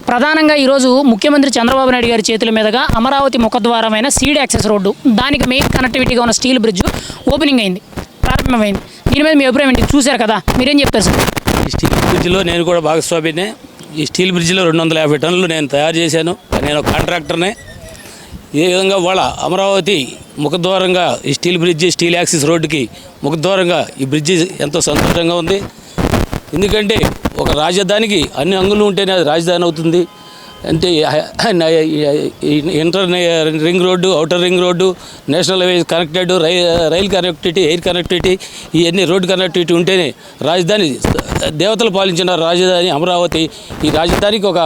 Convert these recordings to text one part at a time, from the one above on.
ప్రధానంగా ఈరోజు ముఖ్యమంత్రి చంద్రబాబు నాయుడు గారి చేతుల మీదుగా అమరావతి ముఖద్వారమైన సీడ్ యాక్సెస్ రోడ్డు, దానికి మెయిన్ కనెక్టివిటీగా ఉన్న స్టీల్ బ్రిడ్జ్ ఓపెనింగ్ అయింది, ప్రారంభమైంది. దీని మీద మీ అభిప్రాయం ఏంటి? చూశారు కదా, మీరేం చెప్తారు సార్? ఈ స్టీల్ బ్రిడ్జ్లో నేను కూడా భాగస్వామినే. ఈ స్టీల్ బ్రిడ్జ్లో 250 టన్నులు నేను తయారు చేశాను. నేను కాంట్రాక్టర్నే. ఏ విధంగా వాళ్ళ అమరావతి ముఖద్వారంగా ఈ స్టీల్ బ్రిడ్జ్, స్టీల్ యాక్సిస్ రోడ్డుకి ముఖద్వారంగా ఈ బ్రిడ్జి ఎంతో సంతోషంగా ఉంది. ఎందుకంటే ఒక రాజధానికి అన్ని అంగులు ఉంటేనే అది రాజధాని అవుతుంది. అంటే inter ring road, outer ring road, national highway connected, rail connectivity, air connectivity, ఇవన్నీ రోడ్డు కనెక్టివిటీ ఉంటేనే రాజధాని. దేవతలు పాలించిన రాజధాని అమరావతి. ఈ రాజధానికి ఒక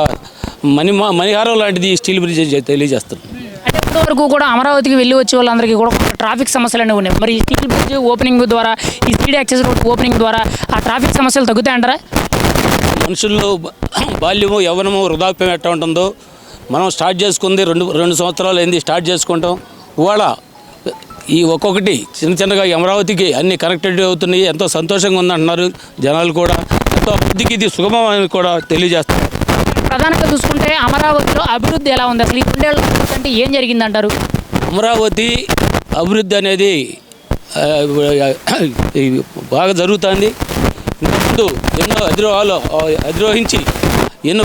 మణిహారం లాంటిది ఈ స్టీల్ బ్రిడ్జ్ తెలియజేస్తుంది. అంటే ఇప్పటివరకు కూడా అమరావతికి వెళ్ళి వచ్చే వాళ్ళందరికీ కూడా ట్రాఫిక్ సమస్యలు అనేవి ఉన్నాయి. మరి ఈ స్టీల్ బ్రిడ్జ్ ఓపెనింగ్ ద్వారా, ఈ స్పీడ్ యాక్సెస్ రోడ్ ఓపెనింగ్ ద్వారా ఆ ట్రాఫిక్ సమస్యలు తగ్గుతాయంటారా? మనుషుల్లో బాల్యము యవ్వనము వృద్ధాప్యం ఎట్లా ఉంటుందో, మనం స్టార్ట్ చేసుకుంది రెండు సంవత్సరాలు అయింది స్టార్ట్ చేసుకుంటాం. ఇవాళ ఈ ఒక్కొక్కటి చిన్నగా అమరావతికి అన్ని కనెక్టెడ్ అవుతున్నాయి. ఎంతో సంతోషంగా ఉందంటున్నారు జనాలు కూడా. ఎంతో అభివృద్ధికి ఇది సుగమం అని కూడా తెలియజేస్తున్నారు. ప్రధానంగా చూసుకుంటే అమరావతిలో అభివృద్ధి ఎలా ఉంది? అసలు ఈ 2 ఏళ్ళ అంటే ఏం జరిగిందంటారు? అమరావతి అభివృద్ధి అనేది బాగా జరుగుతుంది. ఇంతకుముందు ఎన్నో అధిరోహించి ఎన్నో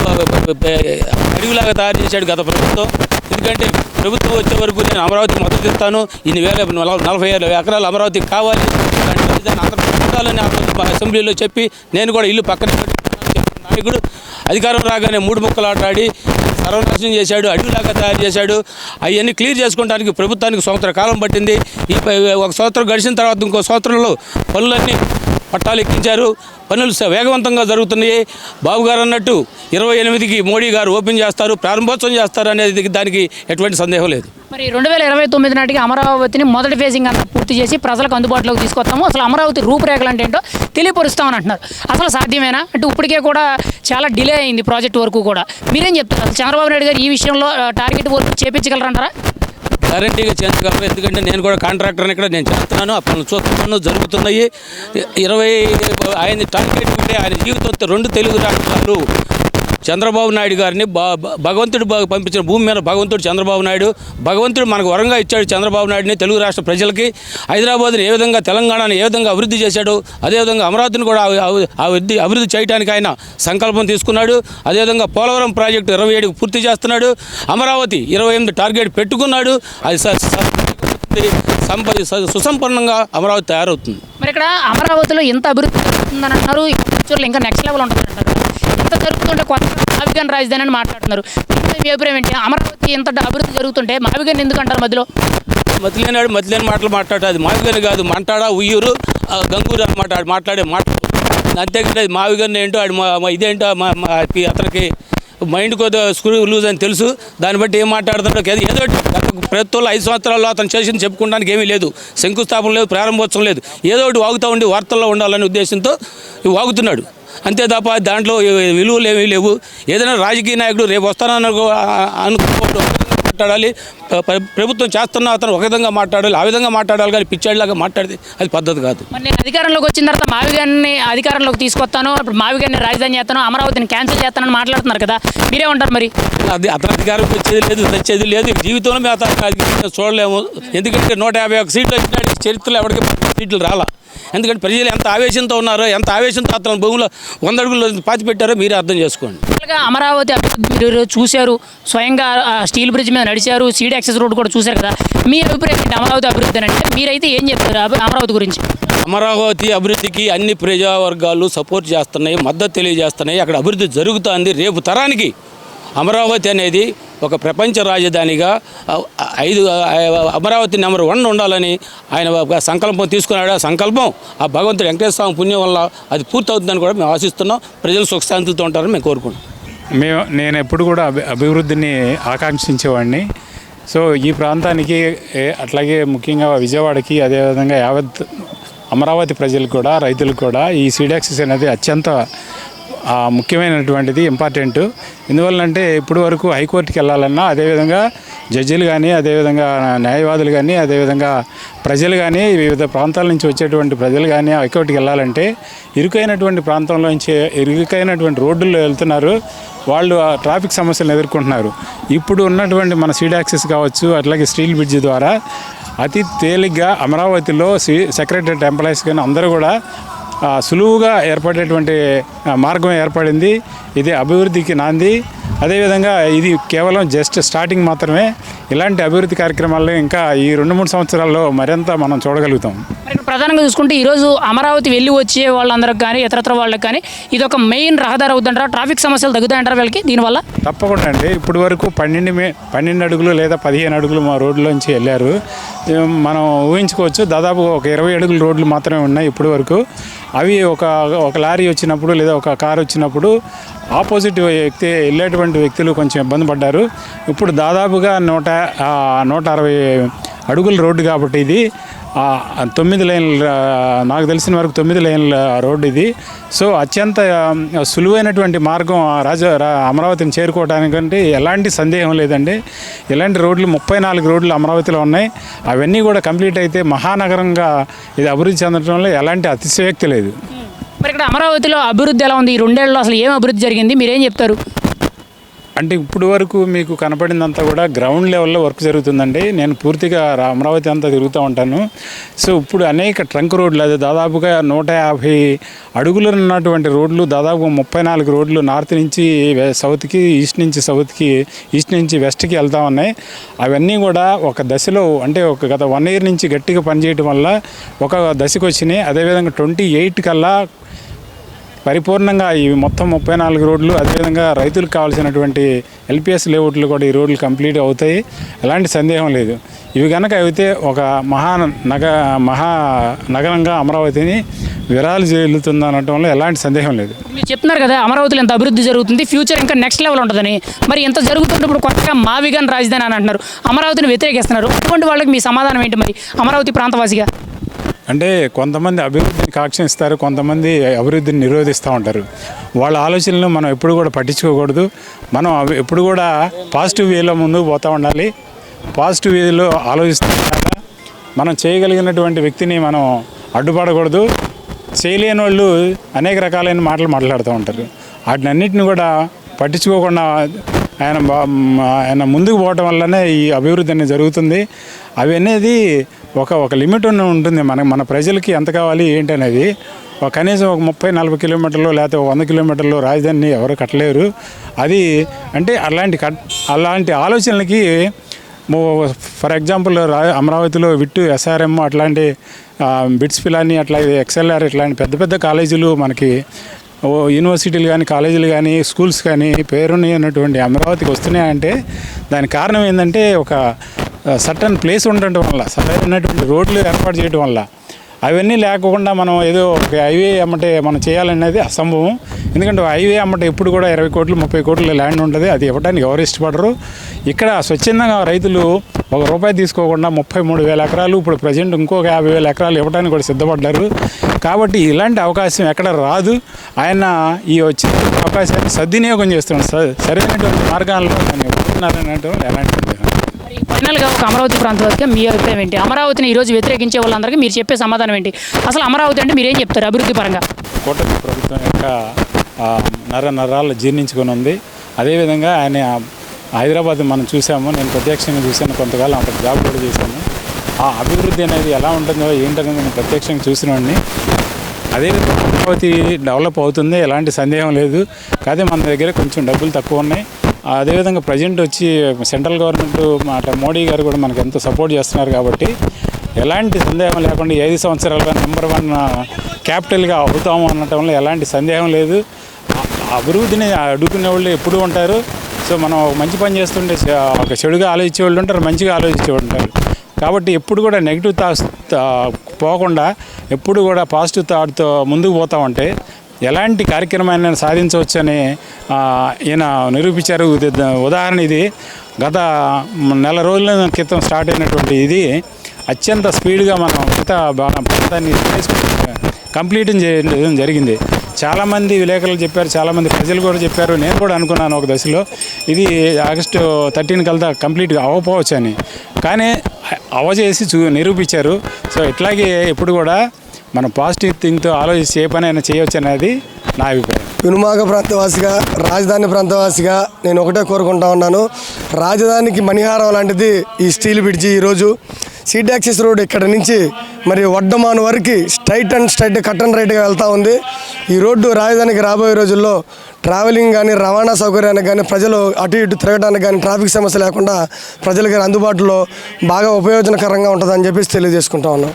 అడవిలాగా తయారు చేశాడు గత ప్రభుత్వం. ఎందుకంటే ప్రభుత్వం వచ్చే వరకు నేను అమరావతికి మద్దతు ఇస్తాను, 40,000 ఎకరాలు అమరావతికి కావాలి, ఆంధ్రప్రదేశ్ని అసెంబ్లీలో చెప్పి నేను కూడా ఇల్లు పక్కన నాయకుడు అధికారం రాగానే 3 ముక్కలు ఆటాడి సర్వనాశనం చేశాడు, అడవిలాగా తయారు చేశాడు. అవన్నీ క్లియర్ చేసుకోవడానికి ప్రభుత్వానికి సంవత్సర కాలం పట్టింది. ఈ 1 సంవత్సరం గడిచిన తర్వాత ఇంకో సంవత్సరంలో పనులన్నీ పట్టాలు ఎక్కించారు. పనులు వేగవంతంగా జరుగుతున్నాయి. బాబు గారు అన్నట్టు 28కి మోడీ గారు ఓపెన్ చేస్తారు, ప్రారంభోత్సవం చేస్తారు అనేది దానికి ఎటువంటి సందేహం లేదు. మరి 2029 నాటికి అమరావతిని మొదటి ఫేజింగ్ అంతా పూర్తి చేసి ప్రజలకు అందుబాటులోకి తీసుకొస్తాము, అసలు అమరావతి రూపురేఖలు అంటే ఏంటో తెలియపరుస్తామని అంటున్నారు. అసలు సాధ్యమేనా? అంటే ఇప్పటికే కూడా చాలా డిలే అయింది ప్రాజెక్ట్ వరకు కూడా. మీరేం చెప్తారు? అసలు చంద్రబాబు నాయుడు గారు ఈ విషయంలో టార్గెట్ వర్క్ చేపించగలరంటారా? గ్యారంటీగా చేయగలరు. ఎందుకంటే నేను కూడా కాంట్రాక్టర్ని, ఇక్కడ నేను చేస్తున్నాను, ఆ పనులు చూస్తున్నాను, జరుగుతున్నాయి. 20 ఆయన టార్గెట్ ఉంటే ఆయన జీవితంతో 2 తెలుగు రాష్ట్రాలు చంద్రబాబు నాయుడు గారిని భగవంతుడు పంపించిన భూమి మీద భగవంతుడు చంద్రబాబు నాయుడు. భగవంతుడు మనకు వరంగా ఇచ్చాడు చంద్రబాబు నాయుడిని తెలుగు రాష్ట్ర ప్రజలకి. హైదరాబాద్ని ఏ విధంగా, తెలంగాణని ఏ విధంగా అభివృద్ధి చేశాడు, అదేవిధంగా అమరావతిని కూడా అభివృద్ధి చేయడానికి ఆయన సంకల్పం తీసుకున్నాడు. అదేవిధంగా పోలవరం ప్రాజెక్టు 27కి పూర్తి చేస్తున్నాడు. అమరావతి 28 టార్గెట్ పెట్టుకున్నాడు. అది సుసంపన్నంగా అమరావతి తయారవుతుంది. మరి ఇక్కడ అమరావతిలో ఎంత అభివృద్ధి జరుగుతుందని అంటున్నారు, ఇంకా నెక్స్ట్ లెవెల్ ఉంటుంది అంటారు. ఎంత జరుగుతుంటే కొత్త మావిగన్ రాజధాని అని మాట్లాడుతున్నారు. మీ అభిప్రాయం ఏంటి? అమరావతి ఎంత అభివృద్ధి జరుగుతుంటే మావిగన్ ఎందుకు అంటారు మధ్యలో? మతిలేనాడు మతిలేని మాటలు మాట్లాడు. అది మావిగన్ కాదు, మంటాడా, ఉయ్యూరు, గంగూరు అన్నమాట మాట్లాడే మాట. అంతేకాదు అది మావిగన్ ఏంటో, ఇదేంటో అతనికి మైండ్ కొద్దిగా స్క్రూ లూజ్ అని తెలుసు. దాన్ని బట్టి ఏం మాట్లాడుతుంటో ఏదో ప్రభుత్వంలో 5 సంవత్సరాల్లో అతను చేసింది చెప్పుకోవడానికి ఏమీ లేదు. శంకుస్థాపన లేదు, ప్రారంభోత్సవం లేదు. ఏదో ఒకటి వాగుతూ ఉండి వార్తల్లో ఉండాలనే ఉద్దేశంతో వాగుతున్నాడు. అంతే తప్ప దాంట్లో విలువలు ఏమీ లేవు. ఏదైనా రాజకీయ నాయకుడు రేపు వస్తానని అనుకోవడం మాట్లాడాలి. ప్రభుత్వం చేస్తున్నా అతను ఒక విధంగా మాట్లాడాలి, ఆ విధంగా మాట్లాడాలి. కానీ పిచ్చాడిలాగా మాట్లాడితే అది పద్ధతి కాదు. మరి నేను అధికారంలోకి వచ్చిన తర్వాత మావిగాన్ని అధికారంలోకి తీసుకొస్తాను, ఇప్పుడు మావిగాన్ని రాజధాని చేస్తాను, అమరావతిని క్యాన్సిల్ చేస్తానని మాట్లాడుతున్నారు కదా, మీరేమంటారు? మరి అది అతని అధికారం వచ్చేది లేదు, తెచ్చేది లేదు. జీవితంలో మేము అతను చూడలేము. ఎందుకంటే 151 సీట్లు వచ్చినాడు. చరిత్రలో ఎవరికి సీట్లు రాలా. ఎందుకంటే ప్రజలు ఎంత ఆవేశంతో ఉన్నారో, ఎంత ఆవేశంతో అతను భూమిలో 100 అడుగులు పాతి పెట్టారో మీరే అర్థం చేసుకోండి. అమరావతి అభివృద్ధి మీరు చూశారు, స్వయంగా స్టీల్ బ్రిడ్జ్ మీద నడిచారు, సీడ్ యాక్సెస్ రోడ్ కూడా చూశారు కదా. మీ అభిప్రాయం ఏంటి అమరావతి అభివృద్ధి అంటే? మీరైతే ఏం చెప్తారు అమరావతి గురించి? అమరావతి అభివృద్ధికి అన్ని ప్రజావర్గాలు సపోర్ట్ చేస్తున్నాయి, మద్దతు తెలియజేస్తున్నాయి. అక్కడ అభివృద్ధి జరుగుతుంది. రేపు తరానికి అమరావతి అనేది ఒక ప్రపంచ రాజధానిగా అమరావతి నెంబర్ 1 ఉండాలని ఆయన సంకల్పం తీసుకున్నాడు. ఆ సంకల్పం ఆ భగవంతుడు వెంకటేశ్వర స్వామి పుణ్యం వల్ల అది పూర్తవుతుందని కూడా మేము ఆశిస్తున్నాం. ప్రజలు సుఖశాంతులతో ఉంటారని మేము కోరుకుంటున్నాం. నేను ఎప్పుడు కూడా అభివృద్ధిని ఆకాంక్షించేవాడిని. సో ఈ ప్రాంతానికి, అట్లాగే ముఖ్యంగా విజయవాడకి, అదేవిధంగా యావత్ అమరావతి ప్రజలకు కూడా, రైతులకు కూడా ఈ సీడ్ యాక్సెస్ అనేది అత్యంత ముఖ్యమైనటువంటిది, ఇంపార్టెంట్. ఎందువల్లంటే ఇప్పుడు వరకు హైకోర్టుకి వెళ్ళాలన్నా, అదేవిధంగా జడ్జిలు కానీ, అదేవిధంగా న్యాయవాదులు కానీ, అదేవిధంగా ప్రజలు కానీ, వివిధ ప్రాంతాల నుంచి వచ్చేటువంటి ప్రజలు కానీ హైకోర్టుకి వెళ్ళాలంటే ఇరుకైనటువంటి ప్రాంతంలోంచి ఇరుకైనటువంటి రోడ్డుల్లో వెళ్తున్నారు. వాళ్ళు ఆ ట్రాఫిక్ సమస్యలను ఎదుర్కొంటున్నారు. ఇప్పుడు ఉన్నటువంటి మన సీడ్ యాక్సెస్ కావచ్చు, అట్లాగే స్టీల్ బ్రిడ్జ్ ద్వారా అతి తేలిగ్గా అమరావతిలో సెక్రటరీ ఎంప్లాయీస్ కానీ అందరూ కూడా సులువుగా ఏర్పడేటువంటి మార్గం ఏర్పడింది. ఇది అభివృద్ధికి నాంది. అదేవిధంగా ఇది కేవలం జస్ట్ స్టార్టింగ్ మాత్రమే. ఇలాంటి అభివృద్ధి కార్యక్రమాల్లో ఇంకా ఈ 2-3 సంవత్సరాల్లో మరింత మనం చూడగలుగుతాం. మరి ప్రధానంగా చూసుకుంటే ఈరోజు అమరావతి వెళ్ళి వచ్చే వాళ్ళందరికి కానీ, ఇతరత్ర వాళ్ళకి కానీ ఇది ఒక మెయిన్ రహదారి అవుతుంటారా? ట్రాఫిక్ సమస్యలు తగ్గుతాయంటారా వీళ్ళకి దీనివల్ల? తప్పకుండా అండి. ఇప్పుడు వరకు 12 అడుగులు లేదా 15 అడుగులు మా రోడ్లోంచి వెళ్ళారు. మనం ఊహించుకోవచ్చు, దాదాపు ఒక 20 అడుగుల రోడ్లు మాత్రమే ఉన్నాయి ఇప్పుడు వరకు. అవి ఒక లారీ వచ్చినప్పుడు లేదా ఒక కారు వచ్చినప్పుడు ఆపోజిట్ వ్యక్తి వెళ్ళేటువంటి వ్యక్తులు కొంచెం ఇబ్బంది పడ్డారు. ఇప్పుడు దాదాపుగా 160 అడుగుల రోడ్డు కాబట్టి ఇది 9 లైన్ల, నాకు తెలిసిన వరకు 9 లైన్ల రోడ్డు ఇది. సో అత్యంత సులువైనటువంటి మార్గం అమరావతిని చేరుకోవడానికంటే ఎలాంటి సందేహం లేదండి. ఇలాంటి రోడ్లు 34 రోడ్లు అమరావతిలో ఉన్నాయి. అవన్నీ కూడా కంప్లీట్ అయితే మహానగరంగా ఇది అభివృద్ధి చెందడంలో ఎలాంటి అతిశయోక్తి లేదు. మరి ఇక్కడ అమరావతిలో అభివృద్ధి ఎలా ఉంది? ఈ 2 ఏళ్లలో అసలు ఏం అభివృద్ధి జరిగింది, మీరేం చెప్తారు? అంటే ఇప్పుడు వరకు మీకు కనపడిందంతా కూడా గ్రౌండ్ లెవెల్లో వర్క్ జరుగుతుందండి. నేను పూర్తిగా అమరావతి అంతా తిరుగుతూ ఉంటాను. సో ఇప్పుడు అనేక ట్రంక్ రోడ్లు, అది దాదాపుగా 150 అడుగులు ఉన్నటువంటి రోడ్లు, దాదాపు 34 రోడ్లు నార్త్ నుంచి సౌత్కి, ఈస్ట్ నుంచి సౌత్కి, ఈస్ట్ నుంచి వెస్ట్కి వెళ్తూ ఉన్నాయి. అవన్నీ కూడా ఒక దశలో, అంటే గత 1 year నుంచి గట్టిగా పనిచేయటం వల్ల ఒక దశకు వచ్చినాయి. అదేవిధంగా 28 కల్లా పరిపూర్ణంగా ఈ మొత్తం 34 రోడ్లు, అదేవిధంగా రైతులకు కావాల్సినటువంటి ఎల్పిఎస్ లేఅవుట్లు కూడా ఈ రోడ్లు కంప్లీట్ అవుతాయి. ఎలాంటి సందేహం లేదు. ఇవి కనుక అయితే ఒక మహానగరంగా అమరావతిని విరాళిల్లుతుంది అనటంలో ఎలాంటి సందేహం లేదు. మీరు చెప్తున్నారు కదా అమరావతిలో ఎంత అభివృద్ధి జరుగుతుంది, ఫ్యూచర్ ఇంకా నెక్స్ట్ లెవెల్ ఉంటుందని. మరి ఎంత జరుగుతున్నప్పుడు కొత్తగా మావిగన్ రాజధాని అని అంటున్నారు, అమరావతిని వ్యతిరేకిస్తున్నారు. అటువంటి వాళ్ళకి మీ సమాధానం ఏంటి మరి అమరావతి ప్రాంతవాసిగా? అంటే కొంతమంది అభివృద్ధిని కాంక్షిస్తారు, కొంతమంది అభివృద్ధిని నిరోధిస్తూ ఉంటారు. వాళ్ళ ఆలోచనలను మనం ఎప్పుడు కూడా పట్టించుకోకూడదు. మనం ఎప్పుడు కూడా పాజిటివ్ వేలో ముందుకు పోతూ ఉండాలి. పాజిటివ్ వేలో ఆలోచిస్తూ మనం చేయగలిగినటువంటి వ్యక్తిని మనం అడ్డుపడకూడదు. చేయలేని వాళ్ళు అనేక రకాలైన మాటలు మాట్లాడుతూ ఉంటారు. వాటినన్నింటిని కూడా పట్టించుకోకుండా ఆయన ముందుకు పోవటం వల్లనే ఈ అభివృద్ధి అనేది జరుగుతుంది. అవి అనేది ఒక లిమిట్ ఉంటుంది. మన ప్రజలకి ఎంత కావాలి ఏంటి అనేది కనీసం ఒక 30-40 కిలోమీటర్లు లేకపోతే 100 కిలోమీటర్లు రాజధానిని ఎవరు కట్టలేరు. అది అంటే అలాంటి ఆలోచనలకి ఫర్ ఎగ్జాంపుల్ అమరావతిలో విట్టు, ఎస్ఆర్ఎం అట్లాంటి బిట్స్ పిలాని, అట్లాగే ఎక్స్ఎల్ఆర్ ఇట్లాంటి పెద్ద పెద్ద కాలేజీలు మనకి యూనివర్సిటీలు కానీ, కాలేజీలు కానీ, స్కూల్స్ కానీ పేరున్నటువంటి అమరావతికి వస్తున్నాయంటే దానికి కారణం ఏంటంటే ఒక సర్టన్ ప్లేస్ ఉండటం వల్ల, సరైనటువంటి రోడ్లు ఏర్పాటు చేయడం వల్ల. అవన్నీ లేకుండా మనం ఏదో ఒక హైవే అమ్మటే మనం చేయాలనేది అసంభవం. ఎందుకంటే హైవే అమ్మటే ఎప్పుడు కూడా 20 కోట్లు 30 కోట్ల ల్యాండ్ ఉంటుంది. అది ఇవ్వడానికి ఎవరు ఇష్టపడరు. ఇక్కడ స్వచ్ఛందంగా రైతులు ₹1 తీసుకోకుండా 33,000 ఎకరాలు, ఇప్పుడు ప్రజెంట్ ఇంకొక 50,000 ఎకరాలు ఇవ్వడానికి కూడా సిద్ధపడ్డారు. కాబట్టి ఇలాంటి అవకాశం ఎక్కడ రాదు. ఆయన ఈ వచ్చిన అవకాశాన్ని సద్వినియోగం చేస్తున్నాడు. సరైనటువంటి మార్గాల్లో ఆయన ఇవ్వతున్నారనేది ఎలాంటి ఫైనల్గా ఒక అమరావతి ప్రాంతానికి మీ అభిప్రాయం ఏంటి? అమరావతిని ఈరోజు వ్యతిరేకించే వాళ్ళందరికీ మీరు చెప్పే సమాధానం ఏంటి? అసలు అమరావతి అంటే మీరేం చెప్తారు అభివృద్ధి పరంగా? కూటమి ప్రభుత్వం యొక్క నరాలు జీర్ణించుకొని ఉంది. అదేవిధంగా ఆయన హైదరాబాద్ మనం చూసాము, నేను ప్రత్యక్షంగా చూశాను, కొంతకాలం అక్కడ జాబ్ కూడా చేశాను. ఆ అభివృద్ధి అనేది ఎలా ఉంటుందో ఏంటనేది నేను ప్రత్యక్షంగా చూసినవాడిని. అదేవిధంగా అమరావతి డెవలప్ అవుతుంది, ఎలాంటి సందేహం లేదు. కానీ మన దగ్గర కొంచెం డబ్బులు తక్కువ ఉన్నాయి. అదేవిధంగా ప్రజెంట్ వచ్చి సెంట్రల్ గవర్నమెంట్ అట్లా మోడీ గారు కూడా మనకు ఎంతో సపోర్ట్ చేస్తున్నారు. కాబట్టి ఎలాంటి సందేహం లేకుండా 5 సంవత్సరాలుగా #1 క్యాపిటల్గా అవుతాము అనటంలో ఎలాంటి సందేహం లేదు. అభివృద్ధిని అడుగుకునే వాళ్ళు ఎప్పుడూ ఉంటారు. సో మనం మంచి పని చేస్తుంటే ఒక చెడుగా ఆలోచించే వాళ్ళు ఉంటారు, మంచిగా ఆలోచించే వాళ్ళు ఉంటారు. కాబట్టి ఎప్పుడు కూడా నెగిటివ్ థాట్స్ పోకుండా ఎప్పుడు కూడా పాజిటివ్ థాట్తో ముందుకు పోతామంటే ఎలాంటి కార్యక్రమాన్ని సాధించవచ్చని ఈయన నిరూపించారు. ఉదాహరణ ఇది గత నెల రోజుల క్రితం స్టార్ట్ అయినటువంటి ఇది అత్యంత స్పీడ్గా మనం ప్రాంతాన్ని కంప్లీట్ చేయడం జరిగింది. చాలామంది విలేకరులు చెప్పారు, చాలామంది ప్రజలు కూడా చెప్పారు. నేను కూడా అనుకున్నాను ఒక దశలో ఇది ఆగస్టు 13 కల్లా కంప్లీట్గా అవ్వకపోవచ్చు అని. కానీ అవజేసి నిరూపించారు. సో ఇట్లాగే ఎప్పుడు కూడా మనం పాజిటివ్ థింగ్తో ఆలోచించి ఏ పని అయినా చేయవచ్చు అనేది నా అభిప్రాయం. వినుమాగ ప్రాంతవాసిగా, రాజధాని ప్రాంతవాసిగా నేను ఒకటే కోరుకుంటా ఉన్నాను. రాజధానికి మణిహారం లాంటిది ఈ స్టీల్ బ్రిడ్జి. ఈరోజు సీట్ యాక్సెస్ రోడ్ ఇక్కడ నుంచి మరి వడ్డమాను వరకు స్ట్రైట్ కట్ అండ్ రైట్గా వెళ్తూ ఉంది. ఈ రోడ్డు రాజధానికి రాబోయే రోజుల్లో ట్రావెలింగ్ కానీ, రవాణా సౌకర్యానికి కానీ, ప్రజలు అటు ఇటు తిరగడానికి కానీ ట్రాఫిక్ సమస్య లేకుండా ప్రజలకి అందుబాటులో బాగా ఉపయోజనకరంగా ఉంటుందని చెప్పేసి తెలియజేసుకుంటా ఉన్నాం.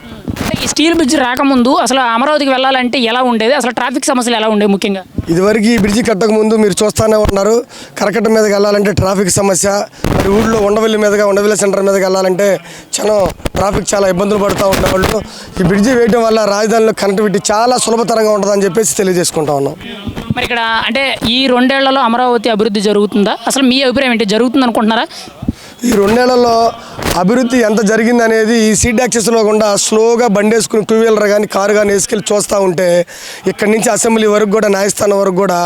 ఈ స్టీల్ బ్రిడ్జ్ రాకముందు అసలు అమరావతికి వెళ్ళాలంటే ఎలా ఉండేది, అసలు ట్రాఫిక్ సమస్యలు ఎలా ఉండేవి ముఖ్యంగా? ఇదివరకు ఈ బ్రిడ్జి కట్టక ముందు మీరు చూస్తూనే ఉన్నారు, కరకట్ట మీదకి వెళ్ళాలంటే ట్రాఫిక్ సమస్య. మరి ఊళ్ళో ఉండవల్లి మీదుగా, ఉండవల్లి సెంటర్ మీదకి వెళ్ళాలంటే ట్రాఫిక్ చాలా ఇబ్బందులు పడుతూ ఉండేవాళ్ళు. ఈ బ్రిడ్జి వేయడం వల్ల రాజధానిలో కనెక్టివిటీ చాలా సులభతరంగా ఉంటుందని చెప్పేసి తెలియజేసుకుంటా ఉన్నాం. మరి ఇక్కడ అంటే ఈ 2 ఏళ్లలో అమరావతి అభివృద్ధి జరుగుతుందా? అసలు మీ అభిప్రాయం ఏంటి, జరుగుతుంది అనుకుంటున్నారా? ఈ 2 ఏళ్లలో అభివృద్ధి ఎంత జరిగింది అనేది ఈ సీట్ యాక్సెస్లో కూడా స్లోగా బండేసుకుని 2 వీలర్ కానీ, కారు కానీ వేసుకెళ్ళి చూస్తూ ఉంటే ఇక్కడి నుంచి అసెంబ్లీ వరకు కూడా, న్యాయస్థానం వరకు కూడా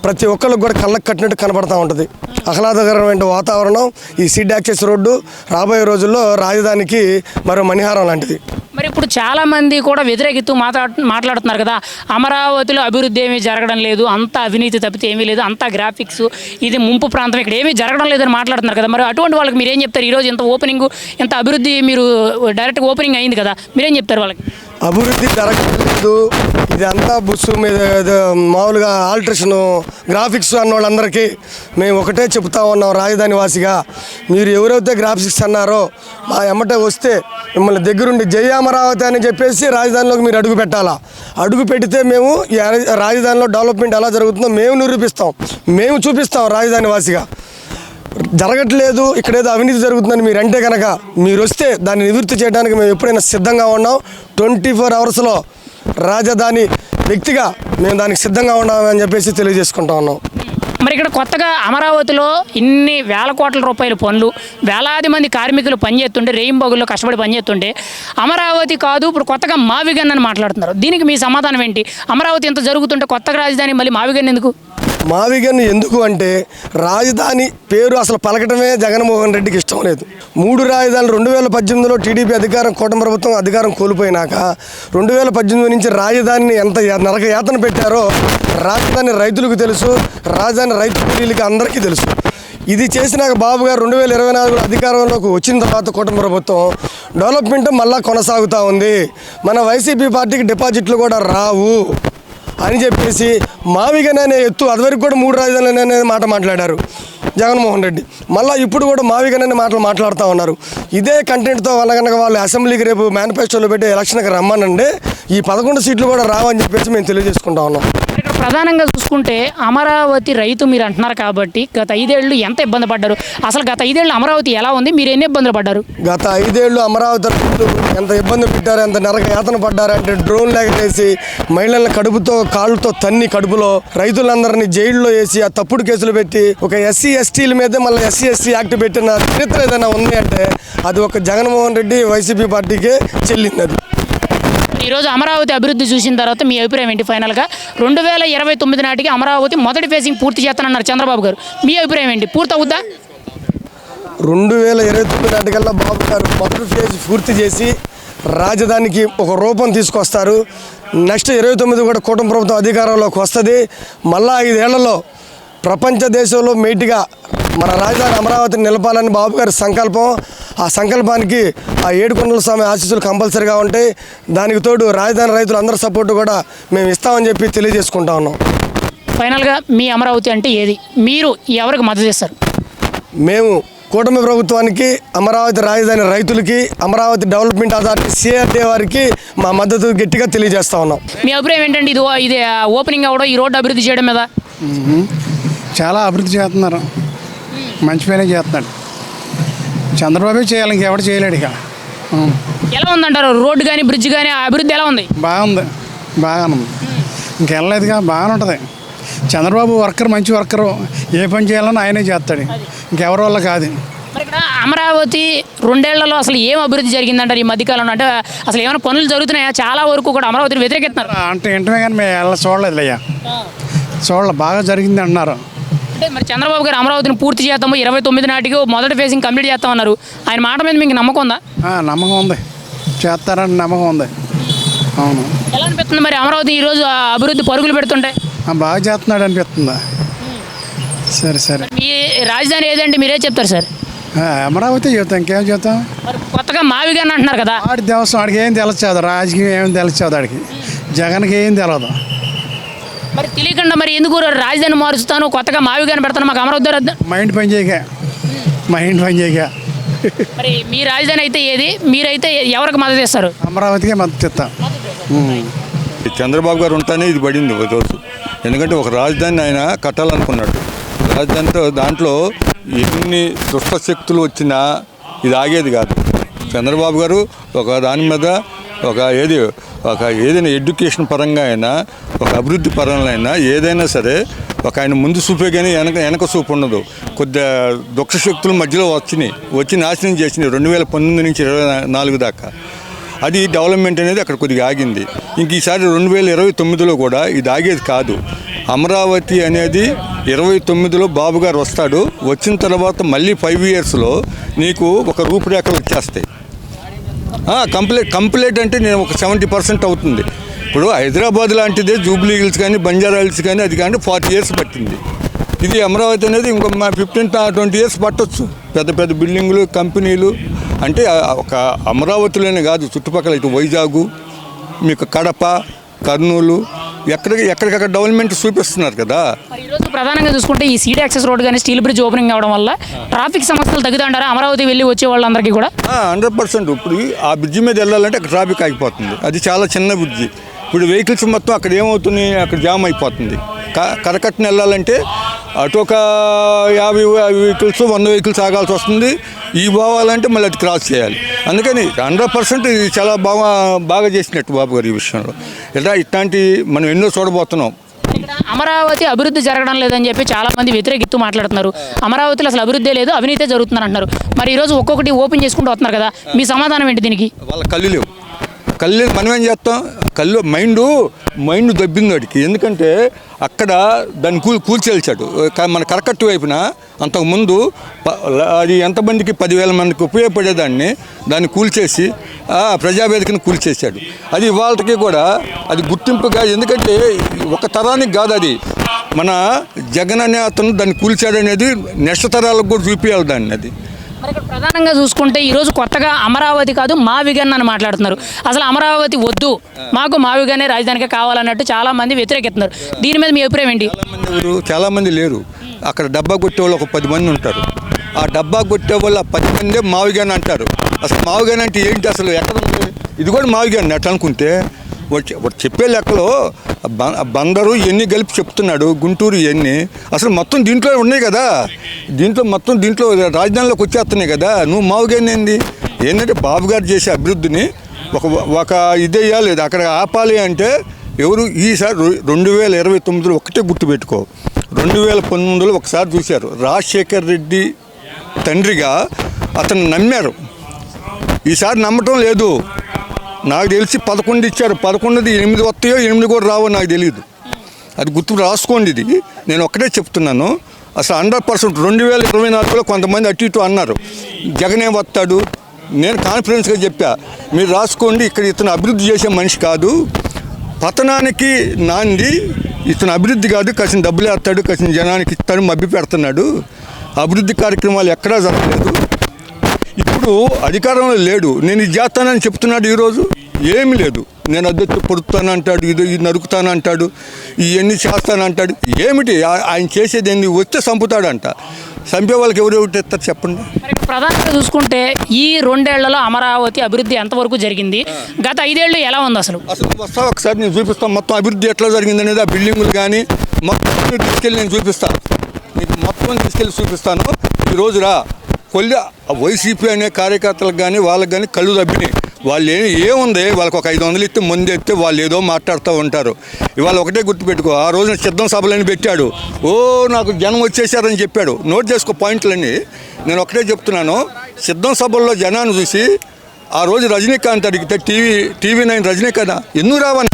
ప్రతి ఒక్కరికి కూడా కళ్ళకు కట్టినట్టు కనపడతా ఉంటుంది. ఆహ్లాదకరమైన వాతావరణం ఈ సీట్ యాక్సెస్ రోడ్డు రాబోయే రోజుల్లో రాజధానికి మరో మణిహారం లాంటిది. మరి ఇప్పుడు చాలామంది కూడా వ్యతిరేకిస్తూ మాట్లాడుతున్నారు కదా, అమరావతిలో అభివృద్ధి ఏమీ జరగడం లేదు, అంత అవినీతి తప్పితే ఏమీ లేదు, అంతా గ్రాఫిక్స్, ఇది ముంపు ప్రాంతం, ఇక్కడ ఏమీ జరగడం లేదని మాట్లాడుతున్నారు కదా. మరి అటువంటి వాళ్ళకి మీరేం చెప్తారు? ఈరోజు ఇంత ఓపెనింగ్, ఇంత అభివృద్ధి, మీరు డైరెక్ట్గా ఓపెనింగ్ అయింది కదా, మీరేం చెప్తారు వాళ్ళకి? అభివృద్ధి జరగలేదు, ఇది అంతా బుస్సు మీద మామూలుగా ఆల్ట్రేషన్ గ్రాఫిక్స్ అన్న వాళ్ళందరికీ మేము ఒకటే చెప్తా ఉన్నాం. రాజధాని వాసిగా మీరు ఎవరైతే గ్రాఫిక్స్ అన్నారో మా ఎమ్మటే వస్తే మిమ్మల్ని దగ్గరుండి జై అమరావతి అని చెప్పేసి రాజధానిలోకి మీరు అడుగు పెట్టాలా. అడుగు పెడితే మేము రాజధానిలో డెవలప్మెంట్ ఎలా జరుగుతుందో మేము నిరూపిస్తాం, మేము చూపిస్తాం. రాజధాని వాసిగా జరగట్లేదు, ఇక్కడ ఏదో అవినీతి జరుగుతుందని మీరు అంటే కనుక మీరు వస్తే దాన్ని నివృత్తి చేయడానికి మేము ఎప్పుడైనా సిద్ధంగా ఉన్నాం. 24 అవర్స్లో రాజధాని వ్యక్తిగా మేము దానికి సిద్ధంగా ఉన్నామని చెప్పేసి తెలియజేసుకుంటా ఉన్నాం. మరి ఇక్కడ కొత్తగా అమరావతిలో ఇన్ని వేల కోట్ల రూపాయల పనులు, వేలాది మంది కార్మికులు పనిచేస్తుంటే, రేయింబగుల్లో కష్టపడి పనిచేస్తుంటే అమరావతి కాదు ఇప్పుడు కొత్తగా మావిగన్ అని మాట్లాడుతున్నారు. దీనికి మీ సమాధానం ఏంటి? అమరావతి ఎంత జరుగుతుంటే కొత్తగా రాజధాని మళ్ళీ మావిగన్ ఎందుకు? మావిగన్ ఎందుకు అంటే రాజధాని పేరు అసలు పలకటమే జగన్మోహన్ రెడ్డికి ఇష్టం లేదు. 3 రాజధానులు 2018లో టీడీపీ కూటమి ప్రభుత్వం అధికారం కోల్పోయినాక 2018 నుంచి రాజధానిని ఎంత నరక యాతన పెట్టారో రాజధాని రైతులకు తెలుసు, రాజధాని రైతు కూలీలకి అందరికీ తెలుసు. ఇది చేసినాక బాబు గారు 2024లో అధికారంలోకి వచ్చిన తర్వాత కూటమి ప్రభుత్వం డెవలప్మెంట్ మళ్ళా కొనసాగుతూ ఉంది. మన వైసీపీ పార్టీకి డిపాజిట్లు కూడా రావు అని చెప్పేసి మావిగన్ అనే ఎత్తు అదివరకు కూడా 3 రాజధానులు అనే మాట మాట్లాడారు జగన్మోహన్ రెడ్డి. మళ్ళీ ఇప్పుడు కూడా మావిగన్ అనే మాటలు మాట్లాడుతూ ఉన్నారు. ఇదే కంటెంట్తో వాళ్ళ కనుక వాళ్ళు అసెంబ్లీకి రేపు మేనిఫెస్టోలో పెట్టి ఎలక్షన్కి రమ్మనండి, ఈ 11 సీట్లు కూడా రావని చెప్పేసి మేము తెలియజేసుకుంటా ఉన్నాం. ఇక్కడ ప్రధానంగా చూసుకుంటే అమరావతి రైతు మీరు అంటున్నారు కాబట్టి గత 5 ఏళ్ళు ఎంత ఇబ్బంది పడ్డారు? అసలు గత 5 ఏళ్ళు అమరావతి ఎలా ఉంది, మీరు ఎన్ని ఇబ్బందులు పడ్డారు? గత 5 ఏళ్ళు అమరావతి రైతులు ఎంత ఇబ్బంది పెట్టారు, ఎంత నరక యాతన పడ్డారంటే డ్రోన్ లేకటేసి మహిళలను కడుపుతో కాళ్ళతో తన్ని కడుపులో రైతులందరినీ జైల్లో వేసి ఆ తప్పుడు కేసులు పెట్టి ఒక ఎస్సీ ఎస్టీల మీదే మళ్ళీ ఎస్సీ ఎస్టీ యాక్ట్ పెట్టిన చరిత్ర ఏదైనా ఉంది అంటే అది ఒక జగన్మోహన్ రెడ్డి వైసీపీ పార్టీకే చెల్లింది. అది ఈరోజు అమరావతి అభివృద్ధి చూసిన తర్వాత మీ అభిప్రాయం ఏంటి? ఫైనల్గా 2029 నాటికి అమరావతి మొదటి ఫేజింగ్ పూర్తి చేస్తానన్నారు చంద్రబాబు గారు, మీ అభిప్రాయం ఏంటి? పూర్తి అవుద్దా? 2029 నాటికల్లా బాబు గారు మొదటి ఫేజ్ పూర్తి చేసి రాజధానికి ఒక రూపం తీసుకొస్తారు. నెక్స్ట్ 29 కూడా కూటమి ప్రభుత్వం అధికారంలోకి వస్తుంది. మళ్ళా 5 ఏళ్లలో ప్రపంచ దేశంలో మేటిగా మన రాజధాని అమరావతిని నిలపాలని బాబు గారి సంకల్పం. ఆ సంకల్పానికి ఆ ఏడుకొండల స్వామి ఆశీస్సులు కంపల్సరీగా ఉంటాయి. దానికి తోడు రాజధాని రైతులు అందరి సపోర్టు కూడా మేము ఇస్తామని చెప్పి తెలియజేసుకుంటా ఉన్నాం. ఫైనల్గా మీ అమరావతి అంటే ఏది, మీరు ఎవరికి మద్దతు ఇస్తారు? మేము కూటమి ప్రభుత్వానికి, అమరావతి రాజధాని రైతులకి, అమరావతి డెవలప్మెంట్ అథారిటీ సిఆర్డీ వారికి మా మద్దతు గట్టిగా తెలియజేస్తా ఉన్నాం. మీ అభిప్రాయం ఏంటంటే ఇది ఓపెనింగ్ అవ్వడం, ఈ రోడ్డు అభివృద్ధి చేయడం మీద? చాలా అభివృద్ధి చేస్తున్నారు, మంచి పనే చేస్తున్నాడు. చంద్రబాబు చేయాలి, ఇంకెవడు చేయలేడు. ఇక ఎలా ఉందంటారు రోడ్డు కానీ బ్రిడ్జ్ కానీ, ఆ అభివృద్ధి ఎలా ఉంది? బాగుంది, బాగానే ఉంది. ఇంకెళ్ళలేదుగా, బాగానే ఉంటుంది. చంద్రబాబు వర్కర్, మంచి వర్కరు, ఏ పని చేయాలని ఆయనే చేస్తాడు, ఇంకెవరి వల్ల కాదు. మరి ఇక్కడ అమరావతి 2 ఏళ్లలో అసలు ఏం అభివృద్ధి జరిగిందంటారు ఈ మధ్యకాలంలో? అంటే అసలు ఏమైనా పనులు జరుగుతున్నాయా? చాలా వరకు కూడా అమరావతిని వ్యతిరేకిస్తున్నారు. అంటే ఏంటనే కానీ మేము ఎలా చూడలేదు అయ్యా, చూడలే. బాగా జరిగింది అంటున్నారు. అంటే మరి చంద్రబాబు గారు అమరావతిని పూర్తి చేస్తాము 29 నాటికి మొదటి ఫేజింగ్ కంప్లీట్ చేస్తామన్నారు. ఆయన మాట మీద మీకు నమ్మకం ఉందా? నమ్మకం ఉంది, చేస్తారని నమ్మకం ఉంది. అవును. ఎలా అనిపిస్తుంది మరి అమరావతి ఈరోజు అభివృద్ధి పరుగులు పెడుతుంటే? బాగా చేస్తున్నాడు అనిపిస్తుందా? సరే సరే. మీ రాజధాని ఏదంటే మీరే చెప్తారు సార్. అమరావతి చెబుతాం, ఇంకేం చెబుతాం. మరి కొత్తగా మావిగాని అంటున్నారు కదా. ఆడి దేవస్థానం ఆడికి ఏం తెలియదు, రాజకీయం ఏం తెలియదు, ఆడికి జగన్కి ఏం తెలియదు. మరి తెలియకుండా మరి ఎందుకు రాజధాని మారుస్తాను కొత్తగా మావిగాని పెడతాను మాకు అమరావతి మైండ్ పని చేయక మరి మీ రాజధాని అయితే ఏది? మీరైతే ఎవరికి మద్దతు ఇస్తారు? అమరావతికే మద్దతు ఇస్తాం. చంద్రబాబు గారు ఉంటానే ఇది పడింది ఒక రోజు. ఎందుకంటే ఒక రాజధాని ఆయన కట్టాలనుకున్నాడు. రాజధానితో దాంట్లో ఎన్ని దుష్ట శక్తులు వచ్చినా ఇది ఆగేది కాదు. చంద్రబాబు గారు ఒక దాని మీద ఏదైనా ఎడ్యుకేషన్ పరంగా అయినా, ఒక అభివృద్ధి పరంగా అయినా, ఏదైనా సరే ఆయన ముందు చూపే కానీ వెనక చూపు ఉండదు. కొద్దిగా దుష్ట శక్తులు మధ్యలో వచ్చి నాశనం చేసినాయి 2019 నుంచి 2024 దాకా. అది డెవలప్మెంట్ అనేది అక్కడ కొద్దిగా ఆగింది. ఇంక ఈసారి 2029లో కూడా ఇది ఆగేది కాదు. అమరావతి అనేది 29లో బాబు గారు వస్తాడు. వచ్చిన తర్వాత మళ్ళీ 5 ఇయర్స్లో నీకు ఒక రూపురేఖలు వచ్చేస్తాయి. కంప్లీట్ అంటే నేను ఒక 70% అవుతుంది. ఇప్పుడు హైదరాబాద్ లాంటిదే జూబ్లీ హిల్స్ కానీ బంజారా హిల్స్ కానీ అది కానీ 40 ఇయర్స్ పట్టింది. ఇది అమరావతి అనేది ఇంకో 15-20 ఇయర్స్ పట్టవచ్చు. పెద్ద పెద్ద బిల్డింగులు, కంపెనీలు అంటే ఒక అమరావతిలోనే కాదు, చుట్టుపక్కల ఇటు వైజాగ్, మీకు కడప, కర్నూలు, ఎక్కడికక్కడ డెవలప్మెంట్ చూపిస్తున్నారు కదా. ఈరోజు ప్రధానంగా చూసుకుంటే ఈ సీడ్ యాక్సెస్ రోడ్ కానీ స్టీల్ బ్రిడ్జ్ ఓపెనింగ్ అవ్వడం వల్ల ట్రాఫిక్ సమస్యలు తగ్గుతుంటారా అమరావతి వెళ్ళి వచ్చే వాళ్ళందరికీ కూడా? 100%. ఇప్పుడు ఆ బ్రిడ్జి మీద వెళ్ళాలంటే అక్కడ ట్రాఫిక్ ఆగిపోతుంది. అది చాలా చిన్న బ్రిడ్జి. ఇప్పుడు వెహికల్స్ మొత్తం అక్కడ ఏమవుతుంది, అక్కడ జామ్ అయిపోతుంది. కరకట్టను వెళ్ళాలంటే అటు ఒక 50 వెహికల్స్ 100 వెహికల్స్ ఆగాల్సి వస్తుంది. ఈ పోవాలంటే మళ్ళీ అది క్రాస్ చేయాలి. అందుకని 100% ఇది చాలా బాగా చేసినట్టు బాబు గారు ఈ విషయంలో. ఇట్లాంటి మనం ఎన్నో చూడబోతున్నాం. ఇక్కడ అమరావతి అభివృద్ధి జరగడం లేదని చెప్పి చాలా మంది వ్యతిరేకిస్తూ మాట్లాడుతున్నారు. అమరావతిలో అసలు అభివృద్ధి లేదు, అవినీతే జరుగుతుందని అంటున్నారు. మరి ఈరోజు ఒక్కొక్కటి ఓపెన్ చేసుకుంటూ వస్తున్నారు కదా, మీ సమాధానం ఏంటి దీనికి? వాళ్ళ కళ్ళు లేవు. మనం ఏం చేస్తాం, మైండ్ దబ్బింది వాడికి. ఎందుకంటే అక్కడ దాన్ని కూల్చేల్చాడు. మన కరకట్టు వైపున అంతకుముందు అది ఎంతమందికి 10,000 మందికి ఉపయోగపడేదాన్ని దాన్ని కూల్చేసి ప్రజావేదికను కూల్చేశాడు. అది ఇవాళకి కూడా అది గుర్తింపుగా, ఎందుకంటే ఒక తరానికి కాదు, అది మన జగన్ అనే అతను దాన్ని కూల్చాడనేది నెక్స్ట్ తరాలకు కూడా చూపించాలి దాన్ని. అది మరి ఇక్కడ ప్రధానంగా చూసుకుంటే ఈరోజు కొత్తగా అమరావతి కాదు మావిగన్ అని మాట్లాడుతున్నారు. అసలు అమరావతి వద్దు, మాకు మావిగానే రాజధానిగా కావాలన్నట్టు చాలా మంది వ్యతిరేకిస్తున్నారు. దీని మీద మీ అభిప్రాయం ఏంటి? చాలామంది లేరు. అక్కడ డబ్బా కొట్టే వాళ్ళు ఒక 10 మంది ఉంటారు. ఆ డబ్బా కొట్టే వాళ్ళు 10 మందే మావిగాని అంటారు. అసలు మావిగాని అంటే ఏంటి, అసలు ఎక్కడ ఉంది? ఇది కూడా మావిగాని అట్లా అనుకుంటే వాడు చెప్పే లెక్కలో బందరు ఎన్ని కలిపి చెప్తున్నాడు, గుంటూరు ఎన్ని, అసలు మొత్తం దీంట్లో ఉన్నాయి కదా. దీంట్లో రాజధానిలోకి వచ్చేస్తున్నాయి కదా. నువ్వు మావుగాని ఏంటంటే బాబు గారు చేసే అభివృద్ధిని ఒక ఇదేయాలి, అక్కడ ఆపాలి అంటే ఎవరు ఈసారి 2029లో ఒకటే గుర్తుపెట్టుకో. 2019లో ఒకసారి చూశారు, రాజశేఖర్ రెడ్డి తండ్రిగా అతను నమ్మారు. ఈసారి నమ్మటం లేదు. నాకు తెలిసి 11 ఇచ్చారు. 11ది 8 వస్తాయో 8 కూడా రావో నాకు తెలియదు. అది గుర్తు రాసుకోండి. ఇది నేను ఒక్కటే చెప్తున్నాను. అసలు 100% 2024లో కొంతమంది అటు ఇటు అన్నారు జగనే వస్తాడు. నేను కాన్ఫిడెన్స్గా చెప్పా, మీరు రాసుకోండి. ఇక్కడ ఇతను అభివృద్ధి చేసే మనిషి కాదు, పతనానికి నాంది. ఇతను అభివృద్ధి కాదు, కాసిన డబ్బులు వేస్తాడు, కాసిన జనానికి ఇస్తాడు, మభ్య పెడుతున్నాడు. అభివృద్ధి కార్యక్రమాలు ఎక్కడా జరగలేదు. ఇప్పుడు అధికారంలో లేడు, నేను ఇది చేస్తానని చెప్తున్నాడు. ఈరోజు ఏమీ లేదు. నేను అద్దెత్తు పొడుతానంటాడు, ఇది నరుకుతానంటాడు, ఇవన్నీ చేస్తానంటాడు. ఏమిటి ఆయన చేసేది? ఏంది? వస్తే చంపుతాడంట. చంపే వాళ్ళకి ఎవరు ఇస్తారు చెప్పండి. ప్రధానంగా చూసుకుంటే ఈ 2 ఏళ్లలో అమరావతి అభివృద్ధి ఎంతవరకు జరిగింది, గత 5 ఏళ్ళు ఎలా ఉంది? అసలు వస్తా ఒకసారి నేను చూపిస్తాను మొత్తం అభివృద్ధి ఎట్లా జరిగింది అనేది. ఆ బిల్డింగులు కానీ మొత్తం తీసుకెళ్ళి నేను చూపిస్తాను. మీకు మొత్తం తీసుకెళ్ళి చూపిస్తాను. ఈరోజు వైసీపీ అనే కార్యకర్తలకు కానీ వాళ్ళకి కానీ కళ్ళు దబ్బినాయి. వాళ్ళు ఏముంది, వాళ్ళకి ఒక 500 ఇస్తే ముందు ఎత్తే వాళ్ళు ఏదో మాట్లాడుతూ ఉంటారు. ఇవాళ ఒకటే గుర్తుపెట్టుకో, ఆ రోజున సిద్ధం సభలని పెట్టాడు. నాకు జనం వచ్చేసారని చెప్పాడు. నోట్ చేసుకో పాయింట్లన్నీ. నేను ఒకటే చెప్తున్నాను, సిద్ధం సభల్లో జనాన్ని చూసి ఆ రోజు రజనీకాంత్ అడిగితే టీవీ9 రజనీకాంత్ ఎందుకు రావని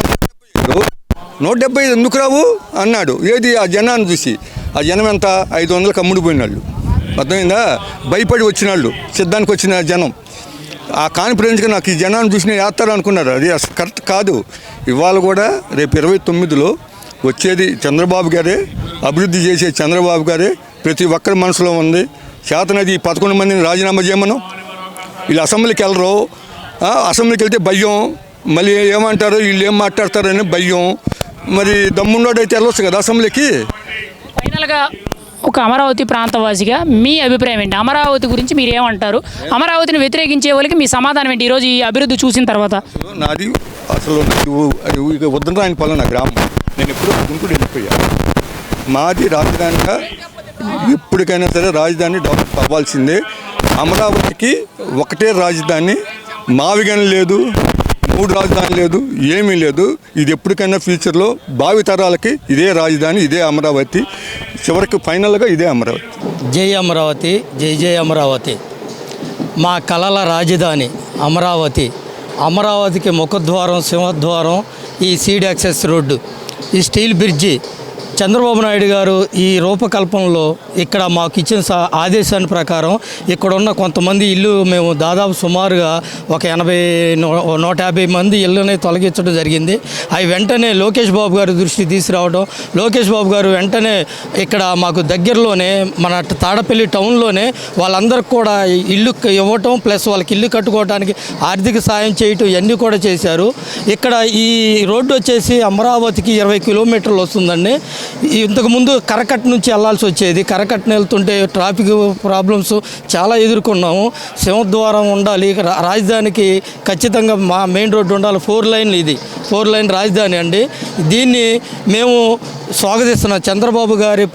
175 ఎందుకు రావు అన్నాడు. ఏది ఆ జనాన్ని చూసి, ఆ జనం ఎంత 500కి అమ్ముడిపోయిన వాళ్ళు, అర్థమైందా? భయపడి వచ్చిన వాళ్ళు, సిద్ధానికి వచ్చిన జనం. ఆ కాన్ఫిడెన్స్గా నాకు ఈ జనాన్ని చూసి నేను వేస్తారు అనుకున్నారు. అది అసలు కరెక్ట్ కాదు. ఇవాళ కూడా రేపు 29లో వచ్చేది చంద్రబాబు గారే, అభివృద్ధి చేసే చంద్రబాబు గారే ప్రతి ఒక్కరి మనసులో ఉంది. చేతనది 11 మందిని రాజీనామా చేయమను. వీళ్ళు అసెంబ్లీకి వెళ్ళరు, అసెంబ్లీకి వెళ్తే భయం, మళ్ళీ ఏమంటారు వీళ్ళు ఏం మాట్లాడతారని భయం. మరి దమ్మున్నోడైతే వెళ్ళొచ్చు కదా అసెంబ్లీకి. ఫైనల్గా ఒక అమరావతి ప్రాంతవాసిగా మీ అభిప్రాయం ఏంటి? అమరావతి గురించి మీరు ఏమంటారు? అమరావతిని వ్యతిరేకించే వాళ్ళకి మీ సమాధానం ఏంటి ఈరోజు ఈ అభివృద్ధి చూసిన తర్వాత? నాది అసలు ఇక ఉద్దరాయని పొలం నా గ్రామం. నేను ఎప్పుడూ గుంటూరు వెళ్ళిపోయా. మాది రాజధానిగా ఎప్పటికైనా సరే రాజధాని డెవలప్ అవ్వాల్సిందే. అమరావతికి ఒకటే రాజధాని, మావిగాని లేదు, 3 రాజధాని లేదు, ఏమీ లేదు. ఇది ఎప్పటికైనా ఫ్యూచర్లో భావితరాలకి ఇదే రాజధాని, ఇదే అమరావతి, చివరికి ఫైనల్గా ఇదే అమరావతి. జై అమరావతి, జై జై అమరావతి. మా కలల రాజధాని అమరావతి. అమరావతికి ముఖద్వారం, సింహద్వారం ఈ సీడ్ యాక్సెస్ రోడ్డు, ఈ స్టీల్ బ్రిడ్జి. చంద్రబాబు నాయుడు గారు ఈ రూపకల్పనలో ఇక్కడ మాకు ఇచ్చిన ఆదేశాన్ని ప్రకారం ఇక్కడ ఉన్న కొంతమంది ఇల్లు మేము దాదాపు సుమారుగా ఒక 150 మంది ఇళ్ళని తొలగించడం జరిగింది. అవి వెంటనే లోకేష్ బాబు గారి దృష్టికి తీసుకురావడం, లోకేష్ బాబు గారు వెంటనే ఇక్కడ మాకు దగ్గరలోనే మన తాడపల్లి టౌన్లోనే వాళ్ళందరికీ కూడా ఇల్లు ఇవ్వటం, ప్లస్ వాళ్ళకి ఇల్లు కట్టుకోవడానికి ఆర్థిక సాయం చేయటం ఇవన్నీ కూడా చేశారు. ఇక్కడ ఈ రోడ్డు వచ్చేసి అమరావతికి 20 కిలోమీటర్లు వస్తుందండి. ఇంతకుముందు కరకట్ట నుంచి వెళ్ళాల్సి వచ్చేది. కరకట్టను వెళ్తుంటే ట్రాఫిక్ ప్రాబ్లమ్స్ చాలా ఎదుర్కొన్నాము. సింహద్వారం ఉండాలి, రాజధానికి ఖచ్చితంగా మా మెయిన్ రోడ్డు ఉండాలి. 4 లైన్లు, ఇది 4 లైన్ రాజధాని అండి. దీన్ని మేము స్వాగతిస్తున్నాం. చంద్రబాబు గారి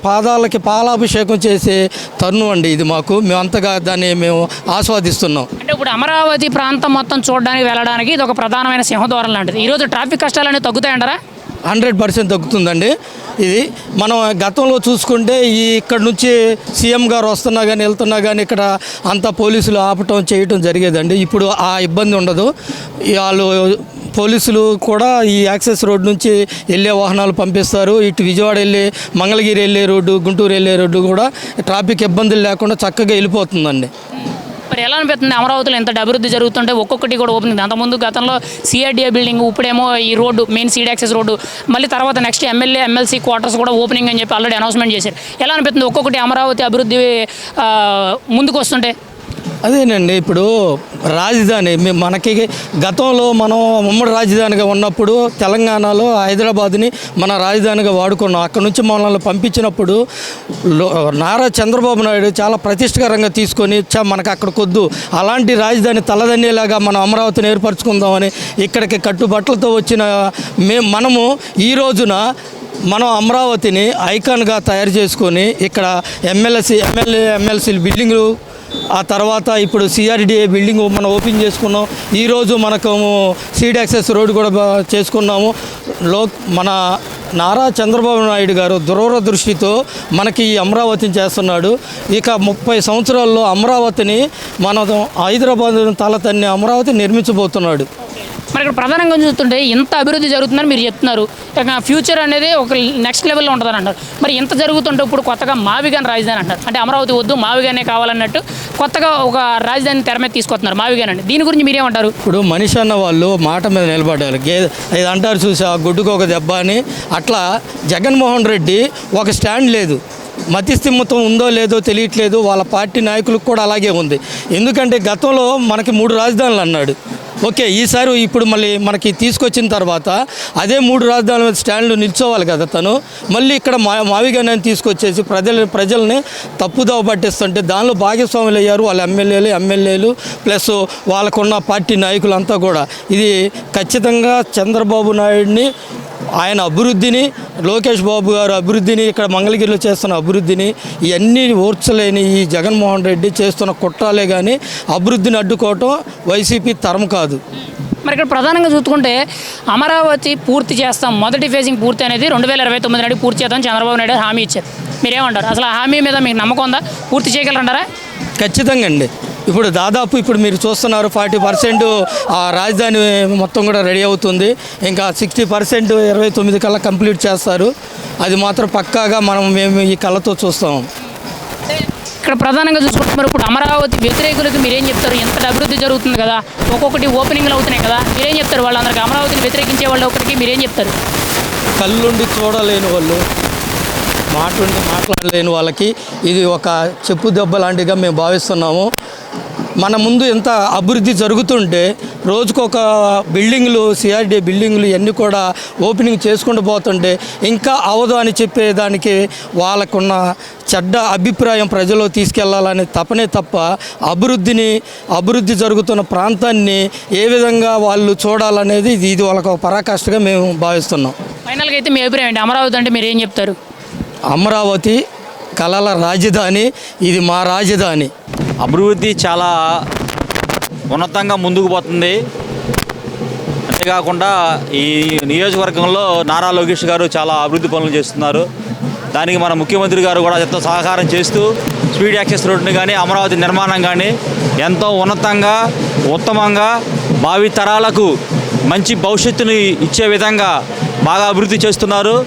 పాదాలకి పాలాభిషేకం చేసే తరుణం అండి ఇది. మేమంతగా దాన్ని మేము ఆస్వాదిస్తున్నాం. అంటే ఇప్పుడు అమరావతి ప్రాంతం మొత్తం చూడడానికి వెళ్ళడానికి ఇది ఒక ప్రధానమైన సింహద్వారం లాంటిది. ఈరోజు ట్రాఫిక్ కష్టాలన్నీ తగ్గుతాయంటారా? 100% తగ్గుతుందండి. ఇది మనం గతంలో చూసుకుంటే ఇక్కడ నుంచి సీఎం గారు వస్తున్నా కానీ వెళ్తున్నా కానీ ఇక్కడ అంతా పోలీసులు ఆపటం చేయటం జరిగేదండి. ఇప్పుడు ఆ ఇబ్బంది ఉండదు. వాళ్ళు పోలీసులు కూడా ఈ యాక్సెస్ రోడ్ నుంచి వెళ్ళే వాహనాలు పంపిస్తారు. ఇటు విజయవాడ వెళ్ళే, మంగళగిరి వెళ్ళే రోడ్డు, గుంటూరు వెళ్ళే రోడ్డు కూడా ట్రాఫిక్ ఇబ్బందులు లేకుండా చక్కగా వెళ్ళిపోతుందండి. మరి ఎలా అనిపిస్తుంది అమరావతిలో ఎంత అభివృద్ధి జరుగుతుంటే ఒక్కొక్కటి కూడా ఓపెనింగ్? అంతకుముందు గతంలో సిఆర్డీఏ బిల్డింగ్, ఇప్పుడేమో ఈ road, main seed access road, మళ్ళీ తర్వాత నెక్స్ట్ ఎమ్మెల్యే ఎమ్మెల్సీ క్వార్టర్స్ కూడా ఓపెనింగ్ అని చెప్పి ఆల్రెడీ అనౌన్స్మెంట్ చేశారు. ఎలా అనిపిస్తుంది ఒక్కొక్కటి అమరావతి అభివృద్ధి ముందుకు వస్తుంటే? అదేనండి, ఇప్పుడు రాజధాని మనకి గతంలో మనం ఉమ్మడి రాజధానిగా ఉన్నప్పుడు తెలంగాణలో హైదరాబాద్ని మన రాజధానిగా వాడుకున్నాం. అక్కడ నుంచి మనల్ని పంపించినప్పుడు నారా చంద్రబాబు నాయుడు చాలా ప్రతిష్ఠకరంగా తీసుకొని మనకు అక్కడ కొద్దు, అలాంటి రాజధాని తలదన్నేలాగా మనం అమరావతిని ఏర్పరచుకుందామని ఇక్కడికి కట్టుబట్టలతో వచ్చిన మనము ఈ రోజున మనం అమరావతిని ఐకాన్గా తయారు చేసుకొని ఇక్కడ ఎమ్మెల్సీ బిల్డింగులు, ఆ తర్వాత ఇప్పుడు సిఆర్డీఏ బిల్డింగ్ మనం ఓపెన్ చేసుకున్నాం. ఈరోజు మనకు సీడ్ యాక్సెస్ రోడ్డు కూడా చేసుకున్నాము. మన నారా చంద్రబాబు నాయుడు గారు దూరదృష్టితో మనకి ఈ అమరావతిని చేస్తున్నాడు. ఇక 30 సంవత్సరాల్లో అమరావతిని మన హైదరాబాద్ తలతన్ని అమరావతి నిర్మించబోతున్నాడు. మరి ఇక్కడ ప్రధానంగా చూస్తుంటే ఇంత అభివృద్ధి జరుగుతుందని మీరు చెప్తున్నారు. ఫ్యూచర్ అనేది ఒక నెక్స్ట్ లెవెల్లో ఉంటుందని అంటారు. మరి ఇంత జరుగుతుంటే ఇప్పుడు కొత్తగా మావిగాన్ రాజధాని అంటారు. అంటే అమరావతి వద్దు, మావిగానే కావాలన్నట్టు కొత్తగా ఒక రాజధాని తెర మీద తీసుకొస్తున్నారు మావిగాన్ అండి. దీని గురించి మీరేమంటారు? ఇప్పుడు మనిషి అన్న వాళ్ళు మాట మీద నిలబడ్డారు. ఇది అంటారు చూసా, గుడ్డుకు ఒక దెబ్బ అని. అట్లా జగన్మోహన్ రెడ్డి ఒక స్టాండ్ లేదు. మతిస్థిమితం ఉందో లేదో తెలియట్లేదు. వాళ్ళ పార్టీ నాయకులకు కూడా అలాగే ఉంది. ఎందుకంటే గతంలో మనకి 3 రాజధానులు అన్నాడు. ఓకే, ఈసారి ఇప్పుడు మళ్ళీ మనకి తీసుకొచ్చిన తర్వాత అదే 3 రాజధానుల మీద స్టాండ్లు నిల్చోవాలి కదా తను. మళ్ళీ ఇక్కడ మావిగానే తీసుకొచ్చేసి ప్రజల్ని తప్పుదోవ పట్టిస్తుంటే దానిలో భాగస్వాములు అయ్యారు వాళ్ళ ఎమ్మెల్యేలు ప్లస్ వాళ్ళకున్న పార్టీ నాయకులంతా కూడా. ఇది ఖచ్చితంగా చంద్రబాబు నాయుడిని, ఆయన అభివృద్ధిని, లోకేష్ బాబు గారు అభివృద్ధిని, ఇక్కడ మంగళగిరిలో చేస్తున్న అభివృద్ధిని ఇవన్నీ ఓర్చలేని ఈ జగన్మోహన్ రెడ్డి చేస్తున్న కుట్రాలే కానీ అభివృద్ధిని అడ్డుకోవటం వైసీపీ తరం కాదు. మరి ఇక్కడ ప్రధానంగా చూసుకుంటే అమరావతి పూర్తి చేస్తాం, మొదటి ఫేజింగ్ పూర్తి అనేది 2029 నాటికి పూర్తి చేద్దాం చంద్రబాబు నాయుడు హామీ ఇచ్చారు. మీరేమంటారు? అసలు ఆ హామీ మీద మీకు నమ్మకం ఉందా? పూర్తి చేయగలరంటారా? ఖచ్చితంగా అండి. ఇప్పుడు దాదాపు ఇప్పుడు మీరు చూస్తున్నారు 40% ఆ రాజధాని మొత్తం కూడా రెడీ అవుతుంది. ఇంకా 60% 29 కల్లా కంప్లీట్ చేస్తారు. అది మాత్రం పక్కాగా మేము ఈ కళ్ళతో చూస్తాం. ఇక్కడ ప్రధానంగా చూసుకుంటే మరి ఇప్పుడు అమరావతి వ్యతిరేకులకు మీరేం చెప్తారు? ఎంత అభివృద్ధి జరుగుతుంది కదా, ఒక్కొక్కటి ఓపెనింగ్లు అవుతున్నాయి కదా, మీరేం చెప్తారు? వాళ్ళందరికీ అమరావతిని వ్యతిరేకించే వాళ్ళు ఒకరికి మీరేం చెప్తారు? కళ్ళుండి చూడలేని వాళ్ళు, మాటుండి మాట్లాడలేని వాళ్ళకి ఇది ఒక చెప్పు దెబ్బ లాంటిగా మేము భావిస్తున్నాము. మన ముందు ఎంత అభివృద్ధి జరుగుతుంటే రోజుకొక బిల్డింగ్లు, సిఆర్డీ బిల్డింగ్లు ఇవన్నీ కూడా ఓపెనింగ్ చేసుకుంటూ పోతుంటే ఇంకా అవదు అని చెప్పేదానికి వాళ్ళకున్న చెడ్డ అభిప్రాయం ప్రజల్లో తీసుకెళ్లాలనే తపనే తప్ప అభివృద్ధి జరుగుతున్న ప్రాంతాన్ని ఏ విధంగా వాళ్ళు చూడాలనేది ఇది వాళ్ళకు పరాకాష్ఠగా మేము భావిస్తున్నాం. ఫైనల్గా అయితే మీ అభిప్రాయం ఏంటి? అమరావతి అంటే మీరు ఏం చెప్తారు? అమరావతి కళల రాజధాని, ఇది మా రాజధాని. అభివృద్ధి చాలా ఉన్నతంగా ముందుకు పోతుంది. అంతేకాకుండా ఈ నియోజకవర్గంలో నారా లోకేష్ గారు చాలా అభివృద్ధి పనులు చేస్తున్నారు. దానికి మన ముఖ్యమంత్రి గారు కూడా ఎంతో సహకారం చేస్తూ స్పీడ్ యాక్సెస్ రోడ్డుని కానీ అమరావతి నిర్మాణం కానీ ఎంతో ఉన్నతంగా ఉత్తమంగా భావి తరాలకు మంచి భవిష్యత్తుని ఇచ్చే విధంగా బాగా అభివృద్ధి చేస్తున్నారు.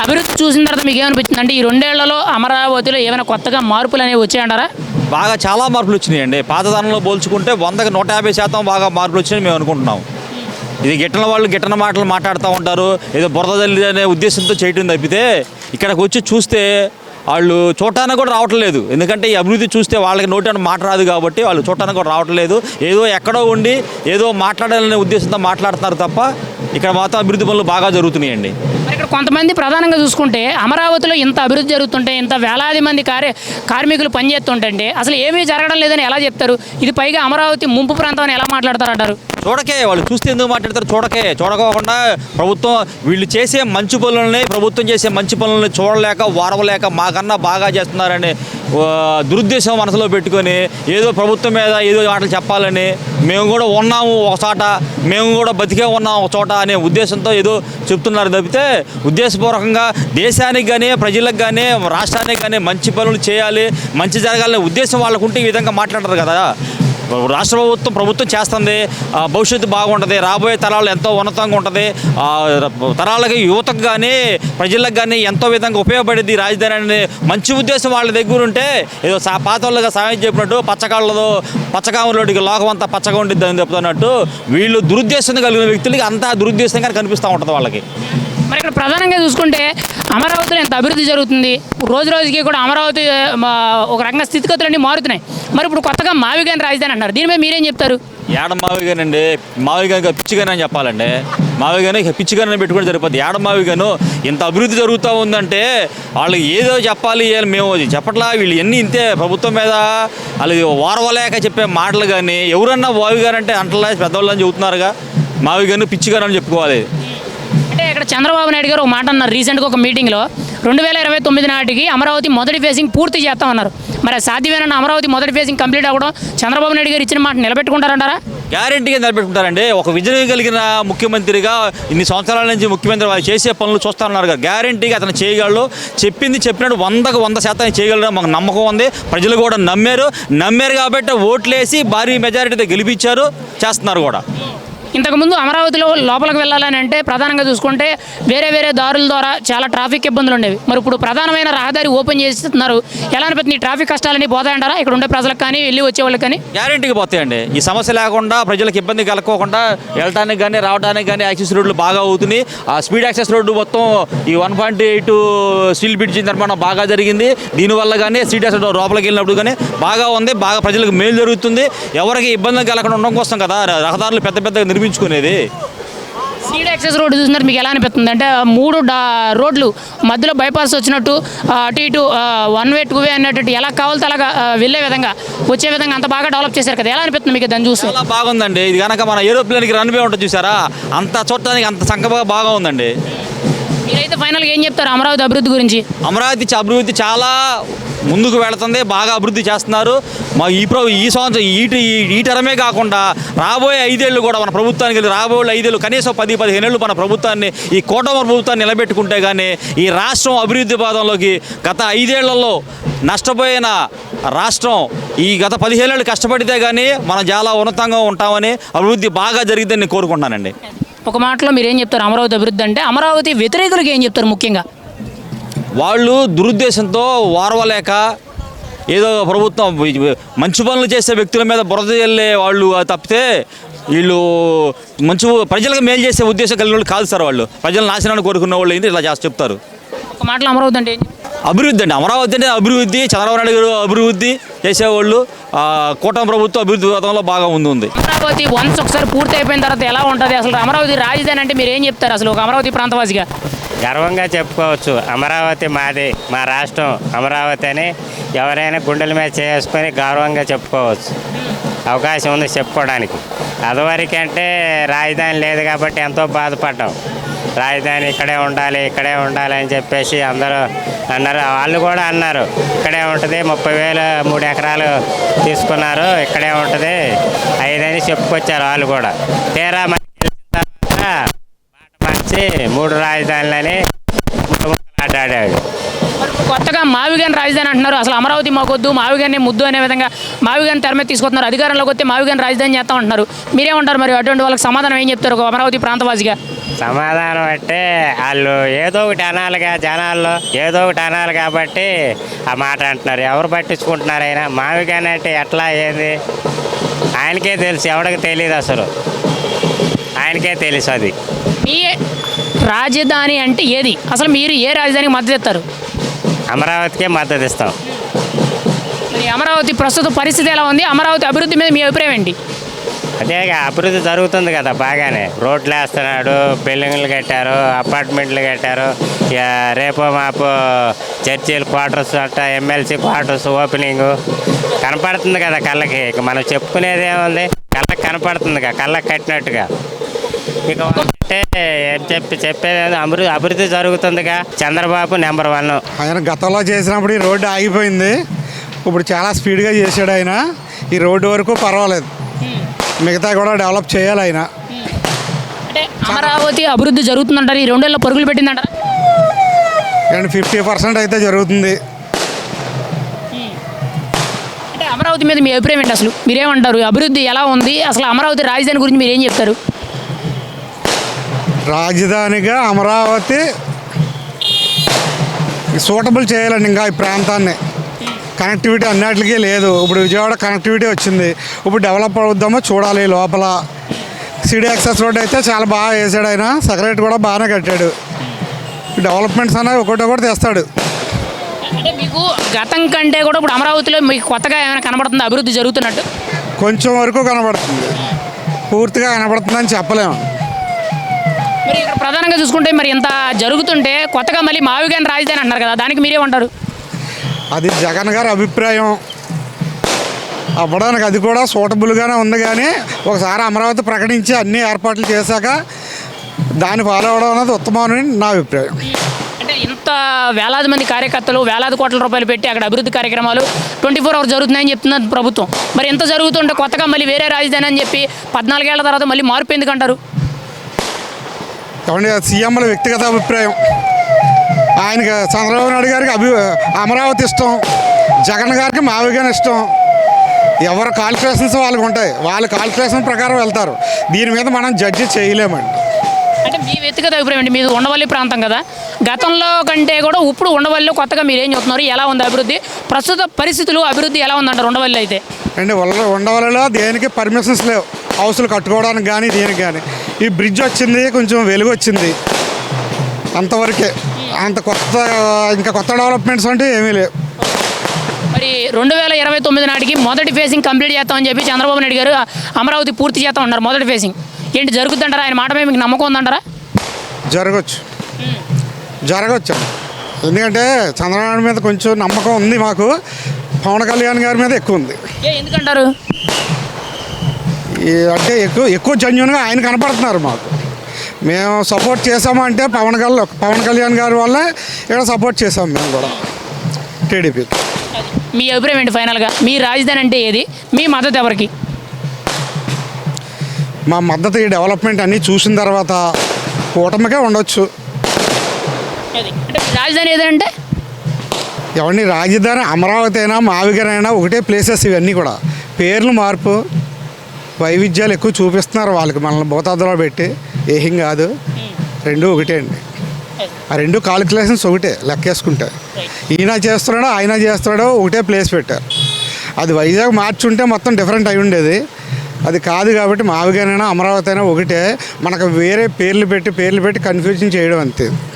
అభివృద్ధి చూసిన తర్వాత మీకు ఏమనిపించింది? అంటే ఈ 2 ఏళ్లలో అమరావతిలో ఏమైనా కొత్తగా మార్పులు అనేవి వచ్చాయంటారా? బాగా చాలా మార్పులు వచ్చినాయండి. పాతదానంలో పోల్చుకుంటే 100కి 150% బాగా మార్పులు వచ్చినాయి మేము అనుకుంటున్నాం. ఇది గిట్టన వాళ్ళు గిట్టన మాటలు మాట్లాడుతూ ఉంటారు, ఏదో బురద జల్లి అనే ఉద్దేశంతో చేయటం తప్పితే ఇక్కడికి వచ్చి చూస్తే వాళ్ళు చూడటానికి కూడా రావట్లేదు. ఎందుకంటే ఈ అభివృద్ధి చూస్తే వాళ్ళకి నోటి మాట రాదు కాబట్టి వాళ్ళు చూడటానికి కూడా రావట్లేదు. ఏదో ఎక్కడో ఉండి ఏదో మాట్లాడాలనే ఉద్దేశంతో మాట్లాడుతున్నారు తప్ప ఇక్కడ మాత్రం అభివృద్ధి పనులు బాగా జరుగుతున్నాయండి. మరి ఇక్కడ కొంతమంది ప్రధానంగా చూసుకుంటే అమరావతిలో ఇంత అభివృద్ధి జరుగుతుంటే, ఇంత వేలాది మంది కార్మికులు పనిచేస్తుంటే అసలు ఏమీ జరగడం లేదని ఎలా చెప్తారు? ఇది పైగా అమరావతి ముంపు ప్రాంతం అని ఎలా మాట్లాడతారంటారు? చూడకే వాళ్ళు చూస్తే ఎందుకు మాట్లాడతారు? చూడకోకుండా ప్రభుత్వం వీళ్ళు చేసే మంచి పనులని, ప్రభుత్వం చేసే మంచి పనులని చూడలేక వారవలేక మాకన్నా బాగా చేస్తున్నారని దురుద్దేశం మనసులో పెట్టుకొని ఏదో ప్రభుత్వం మీద ఏదో మాటలు చెప్పాలని, మేము కూడా ఉన్నాము ఒక చోట, మేము కూడా బతికే ఉన్నాము ఒక చోట అనే ఉద్దేశంతో ఏదో చెప్తున్నారు తప్పితే ఉద్దేశపూర్వకంగా దేశానికి కానీ ప్రజలకు కానీ రాష్ట్రానికి కానీ మంచి పనులు చేయాలి, మంచి జరగాలనే ఉద్దేశం వాళ్ళకుంటే ఈ విధంగా మాట్లాడతారు కదా. రాష్ట్ర ప్రభుత్వం చేస్తుంది, భవిష్యత్తు బాగుంటుంది, రాబోయే తరాలు ఎంతో ఉన్నతంగా ఉంటుంది, తరాలకి యువతకు కానీ ప్రజలకు కానీ ఎంతో విధంగా ఉపయోగపడేది రాజధాని అనే మంచి ఉద్దేశం వాళ్ళ దగ్గర ఉంటే ఏదో పాత వాళ్ళగా సాయం చెప్పినట్టు పచ్చకాములోడికి లోకం అంతా పచ్చగా ఉండిద్ది అని చెప్తున్నట్టు వీళ్ళు దురుద్దేశం కలిగిన వ్యక్తులకి అంతా దురుద్దేశంగా కనిపిస్తూ ఉంటుంది వాళ్ళకి. మరి ఇక్కడ ప్రధానంగా చూసుకుంటే అమరావతిలో ఎంత అభివృద్ధి జరుగుతుంది, రోజు రోజుకి కూడా అమరావతి ఒక రకంగా స్థితిగతులన్నీ మారుతున్నాయి. మరి ఇప్పుడు కొత్తగా మావిగాని రాజధాని అంటారు, దీని మీద మీరేం చెప్తారు? ఏడ మావిగానండి, మావిగాని పిచ్చిగానే అని చెప్పాలండి. మావిగాని పిచ్చిగానే పెట్టుకుని సరిపోద్ది. ఏడ మావిగాను ఇంత అభివృద్ధి జరుగుతూ ఉందంటే వాళ్ళకి ఏదో చెప్పాలి, మేము చెప్పట్లా, వీళ్ళు ఎన్ని ఇంతే ప్రభుత్వం మీద వాళ్ళు వారవలేక చెప్పే మాటలు కానీ ఎవరన్నా మావిగానంటే అంటలా పెద్దవాళ్ళని చెబుతున్నారుగా, మావిగాను పిచ్చిగానని చెప్పుకోవాలి. అంటే ఇక్కడ చంద్రబాబు నాయుడు గారు ఒక మాట అన్నారు రీసెంట్గా ఒక మీటింగ్లో, 2029 నాటికి అమరావతి మొదటి ఫేజింగ్ పూర్తి చేస్తామన్నారు. మరి సాధ్యమేనన్న అమరావతి మొదటి ఫేజింగ్ కంప్లీట్ అవ్వడం చంద్రబాబు నాయుడు గారు ఇచ్చిన మాట నిలబెట్టుకుంటారంటారా? గ్యారెంటీగా నిలబెట్టుకుంటారండి. ఒక విజయం కలిగిన ముఖ్యమంత్రిగా ఇన్ని సంవత్సరాల నుంచి ముఖ్యమంత్రి వాళ్ళు చేసే పనులు చూస్తారన్నారు కదా, గ్యారెంటీగా అతను చేయగలడు. చెప్పినట్టు 100% చేయగలరు మాకు నమ్మకం ఉంది. ప్రజలు కూడా నమ్మారు కాబట్టి ఓట్లేసి భారీ మెజారిటీతో గెలిపించారు, చేస్తున్నారు కూడా. ఇంతకుముందు అమరావతిలో లోపలికి వెళ్ళాలని అంటే ప్రధానంగా చూసుకుంటే వేరే దారుల ద్వారా చాలా ట్రాఫిక్ ఇబ్బందులు ఉండేవి. మరి ఇప్పుడు ప్రధానమైన రహదారి ఓపెన్ చేస్తున్నారు, ఎలా అనిపిస్తుంది? ట్రాఫిక్ కష్టాలన్నీ పోతాయంటారా ఇక్కడ ఉండే ప్రజలకు కానీ వెళ్ళి వచ్చే వాళ్ళకి కానీ? గ్యారెంటీగా పోతాయండి. ఈ సమస్య లేకుండా ప్రజలకు ఇబ్బంది కలగకుండా వెళ్ళడానికి కానీ రావడానికి కానీ యాక్సెస్ రోడ్లు బాగా అవుతున్నాయి. ఆ స్పీడ్ యాక్సెస్ రోడ్డు మొత్తం ఈ 1.8 స్టీల్ బ్రిడ్జ్ నిర్మాణం బాగా జరిగింది. దీనివల్ల కానీ స్పీడ్ యాక్సెస్ రోడ్ లోపలికి వెళ్ళినప్పుడు కానీ బాగా ఉంది, బాగా ప్రజలకు మేలు జరుగుతుంది. ఎవరికి ఇబ్బంది కలగకుండా ఉండడం కోసం కదా రహదారులు పెద్దగా నిర్మించుకునేది. స్పీడ్ యాక్సెస్ రోడ్డు చూసినట్టు మీకు ఎలా అనిపిస్తుంది? అంటే 3 రోడ్లు మధ్యలో బైపాస్ వచ్చినట్టు అటు ఇటు 1 వే 2 వే అన్నట్టు ఎలా కావాలితే అలాగా వెళ్ళే విధంగా వచ్చే విధంగా అంత బాగా డెవలప్ చేశారు కదా, ఎలా అనిపిస్తుంది మీకు దాన్ని చూస్తే? చాలా బాగుందండి. ఇది కనుక మన ఏరోప్లేన్కి రన్వే ఉంటుంది చూసారా, అంత చూడటానికి అంత చక్కగా బాగా ఉందండి. మీరైతే ఫైనల్గా ఏం చెప్తారు అమరావతి అభివృద్ధి గురించి? అమరావతి అభివృద్ధి చాలా ముందుకు వెళుతుంది, బాగా అభివృద్ధి చేస్తున్నారు. మా ఈ సంవత్సరం ఈ టర్మే కాకుండా రాబోయే 5 ఏళ్ళు కూడా మన ప్రభుత్వానికి రాబోయే 5 ఏళ్ళు కనీసం 10-15 ఏళ్ళు మన ప్రభుత్వాన్ని, ఈ కూటమి ప్రభుత్వాన్ని నిలబెట్టుకుంటే కానీ ఈ రాష్ట్రం అభివృద్ధి పాదంలోకి గత 5 ఏళ్లలో నష్టపోయిన రాష్ట్రం ఈ గత 15 ఏళ్ళు కష్టపడితే కానీ మనం చాలా ఉన్నతంగా ఉంటామని, అభివృద్ధి బాగా జరిగిద్దని నేను కోరుకుంటున్నానండి. ఒక మాటలో మీరు ఏం చెప్తారు అమరావతి అభివృద్ధి అంటే? అమరావతి వ్యతిరేకులకు ఏం చెప్తారు ముఖ్యంగా? వాళ్ళు దురుద్దేశంతో వారవలేక ఏదో ప్రభుత్వం మంచి పనులు చేసే వ్యక్తుల మీద బురద చల్లే వాళ్ళు తప్పితే వీళ్ళు ప్రజలకు మేలు చేసే ఉద్దేశం కలిగిన వాళ్ళు కాదు సార్. వాళ్ళు ప్రజల నాశనాన్ని కోరుకున్న వాళ్ళు ఏంటి ఇలా చెప్తారు. ఒక మాటలో అమరావతి అంటే అభివృద్ధి అండి. అమరావతి అంటే అభివృద్ధి. చంద్రబాబు నాయుడు గారు అభివృద్ధి చేసేవాళ్ళు, కూటమి ప్రభుత్వం అభివృద్ధి పథంలో బాగా ఉంది. అమరావతి వన్స్ ఒకసారి పూర్తి అయిపోయిన తర్వాత ఎలా ఉంటుంది అసలు? అమరావతి రాజధాని అంటే మీరు ఏం చెప్తారు అసలు ఒక అమరావతి ప్రాంతవాసిగా? గర్వంగా చెప్పుకోవచ్చు, అమరావతి మాది, మా రాష్ట్రం అమరావతి అని ఎవరైనా గుండెల మీద చేసుకొని గౌరవంగా చెప్పుకోవచ్చు. అవకాశం ఉంది చెప్పుకోవడానికి. అదివరకంటే రాజధాని లేదు కాబట్టి ఎంతో బాధపడ్డాం. రాజధాని ఇక్కడే ఉండాలి అని చెప్పేసి అందరూ అన్నారు. వాళ్ళు కూడా అన్నారు ఇక్కడే ఉంటుంది, 30,000 3 ఎకరాలు తీసుకున్నారు, ఇక్కడే ఉంటుంది 5 అని చెప్పుకొచ్చారు వాళ్ళు కూడా. తీరా మాట మార్చి 3 రాజధానులని ఆడాడు. కొత్తగా మావిగాని రాజధాని అంటున్నారు. అసలు అమరావతి మాకొద్దు, మావిగాని ముద్దు అనే విధంగా మావిగాని తెర మీద తీసుకొస్తున్నారు. అధికారంలోకి వస్తే మావిగాని రాజధాని చేస్తాం అంటున్నారు. మీరేమంటారు మరి? అటువంటి వాళ్ళకి సమాధానం ఏం చెప్తారు ఒక అమరావతి ప్రాంతవాసిగా? సమాధానం అంటే వాళ్ళు ఏదో ఒకటి అనాలిగా, జనాల్లో ఏదో ఒకటి అనాలి కాబట్టి ఆ మాట అంటున్నారు. ఎవరు పట్టించుకుంటున్నారు? అయినా మావిగాని అంటే ఎట్లా ఏంది ఆయనకే తెలుసు, ఎవరికి తెలియదు అసలు, ఆయనకే తెలుసు. అది మీ రాజధాని అంటే ఏది అసలు? మీరు ఏ రాజధానికి మద్దతు ఇస్తారు? అమరావతికే మద్దతు ఇస్తాం. మరి అమరావతి ప్రస్తుత పరిస్థితి ఎలా ఉంది? అమరావతి అభివృద్ధి మీద మీ అభిప్రాయం ఏంటి? అదేగా అభివృద్ధి జరుగుతుంది కదా బాగానే. రోడ్లు వేస్తున్నాడు, బిల్డింగ్లు కట్టారు, అపార్ట్మెంట్లు కట్టారు. ఇక రేపో మాపో చర్చీలు క్వార్టర్స్ అంట, ఎమ్మెల్సీ క్వార్టర్స్ ఓపెనింగ్ కనపడుతుంది కదా కళ్ళకి. ఇక మనం చెప్పుకునేది ఏముంది? కళ్ళకి కనపడుతుందిగా, కళ్ళకి కట్టినట్టుగా. ఇక అంటే ఏం చెప్పేది అభివృద్ధి జరుగుతుందిగా. చంద్రబాబు నెంబర్ 1. ఆయన గతంలో చేసినప్పుడు ఈ రోడ్డు ఆగిపోయింది, ఇప్పుడు చాలా స్పీడ్గా చేశాడు ఆయన. ఈ రోడ్డు వరకు పర్వాలేదు, మిగతా కూడా డెవలప్ చేయాలి ఆయన. అంటే అమరావతి అభివృద్ధి జరుగుతుందంటారు, ఈ 2 ఏళ్ళలో పరుగులు పెట్టిందంటారా? అండ్ 50% అయితే జరుగుతుంది. అంటే అమరావతి మీద మీ అభిప్రాయం ఏంటి అసలు? మీరేమంటారు? అభివృద్ధి ఎలా ఉంది అసలు? అమరావతి రాజధాని గురించి మీరు ఏం చెప్తారు? రాజధానిగా అమరావతి సూటబుల్ చేయాలండి. ఇంకా ఈ ప్రాంతాన్ని కనెక్టివిటీ అన్నిటికీ లేదు. ఇప్పుడు విజయవాడ కనెక్టివిటీ వచ్చింది, ఇప్పుడు డెవలప్ అవుద్దామో చూడాలి. లోపల సిటీ యాక్సెస్ రోడ్ అయితే చాలా బాగా వేసాడు ఆయన. సెక్రటరీ కూడా బాగానే కట్టాడు. డెవలప్మెంట్స్ అనేవి ఒకటి తెస్తాడు. అంటే మీకు గతం కంటే కూడా ఇప్పుడు అమరావతిలో మీకు కొత్తగా ఏమైనా కనబడుతుంది అభివృద్ధి జరుగుతున్నట్టు? కొంచెం వరకు కనబడుతుంది, పూర్తిగా కనబడుతుందని చెప్పలేము. మరి ఇక్కడ ప్రధానంగా చూసుకుంటే మరి ఇంత జరుగుతుంటే కొత్తగా మళ్ళీ మావిగాని రాజధాని అంటున్నారు కదా, దానికి మీరేమంటారు? అది జగన్ గారి అభిప్రాయం. అవ్వడానికి అది కూడా సూటబుల్గానే ఉంది, కానీ ఒకసారి అమరావతి ప్రకటించి అన్ని ఏర్పాట్లు చేశాక దాన్ని ఫాలో అవడం అనేది ఉత్తమమని నా అభిప్రాయం. అంటే ఇంత వేలాది మంది కార్యకర్తలు వేలాది కోట్ల రూపాయలు పెట్టి అక్కడ అభివృద్ధి కార్యక్రమాలు 24 hours జరుగుతున్నాయని చెప్తున్నది ప్రభుత్వం. మరి ఇంత జరుగుతుంటే కొత్తగా మళ్ళీ వేరే రాజధాని అని చెప్పి 14 ఏళ్ల తర్వాత మళ్ళీ మార్పు ఎందుకంటారు? కాబట్టి సీఎంల వ్యక్తిగత అభిప్రాయం. ఆయనకి చంద్రబాబు నాయుడు గారికి అమరావతి ఇష్టం, జగన్ గారికి మావిగాని ఇష్టం. ఎవరి కాలిక్యులేషన్స్ వాళ్ళకు ఉంటాయి, వాళ్ళ కాలిక్యులేషన్ ప్రకారం వెళ్తారు. దీని మీద మనం జడ్జి చేయలేమండి. అంటే మీ వ్యక్తిగత అభిప్రాయం ఏంటి? మీది ఉండవల్లి ప్రాంతం కదా, గతంలో కంటే కూడా ఇప్పుడు ఉండవల్లిలో కొత్తగా మీరు ఏం చెప్తున్నారు? ఎలా ఉంది అభివృద్ధి? ప్రస్తుత పరిస్థితులు అభివృద్ధి ఎలా ఉందంటారు ఉండవల్లి అయితే? అండి ఉండవల్లిలో దేనికి పర్మిషన్స్ లేవు, హౌసులు కట్టుకోవడానికి కానీ దేనికి కానీ. ఈ బ్రిడ్జ్ వచ్చింది, కొంచెం వెలుగు వచ్చింది, అంతవరకే. అంత ఇంకా కొత్త డెవలప్మెంట్స్ అంటే ఏమీ లేవు. మరి 2029 నాటికి మొదటి ఫేజింగ్ కంప్లీట్ చేస్తామని చెప్పి చంద్రబాబు నాయుడు గారు అమరావతి పూర్తి చేస్తాం ఉన్నారు. మొదటి ఫేజింగ్ ఏంటి జరుగుతుందంటారా? ఆయన మాట మీద మీకు నమ్మకం ఉందంటారా? జరగచ్చు. ఎందుకంటే చంద్రబాబు మీద కొంచెం నమ్మకం ఉంది మాకు, పవన్ కళ్యాణ్ గారి మీద ఎక్కువ ఉంది. ఎందుకంటారు? అంటే ఎక్కువ జెన్యూన్గా ఆయన కనపడుతున్నారు మాకు. మేము సపోర్ట్ చేసామంటే పవన్ కళ్యాణ్ గారి వల్లే ఇక్కడ సపోర్ట్ చేసాం మేము కూడా టీడీపీకి. మీ అభిప్రాయం ఏంటి ఫైనల్గా? మీ రాజధాని అంటే ఏది? మీ మద్దతు ఎవరికి? మా మద్దతు ఈ డెవలప్మెంట్ అన్నీ చూసిన తర్వాత కూటమికే ఉండొచ్చు. అది అంటే మీ రాజధాని ఏదంటే ఎవరిని రాజధాని అమరావతి అయినా మావిగారు అయినా ఒకటే ప్లేసెస్ ఇవన్నీ కూడా. పేర్లు మార్పు, వైవిధ్యాలు ఎక్కువ చూపిస్తున్నారు వాళ్ళకి, మనల్ని భూతాదులో పెట్టి. ఏం కాదు, రెండు ఒకటే అండి. ఆ రెండు కాలిక్యులేషన్స్ ఒకటే లెక్కేసుకుంటే. ఈయన చేస్తున్నాడో ఆయన చేస్తున్నాడో ఒకటే ప్లేస్ పెట్టారు. అది వైజాగ్ మార్చుంటే మొత్తం డిఫరెంట్ అయి ఉండేది. అది కాదు కాబట్టి మావిగానైనా అమరావతి అయినా ఒకటే. మనకు వేరే పేర్లు పెట్టి కన్ఫ్యూజన్ చేయడం అంతే.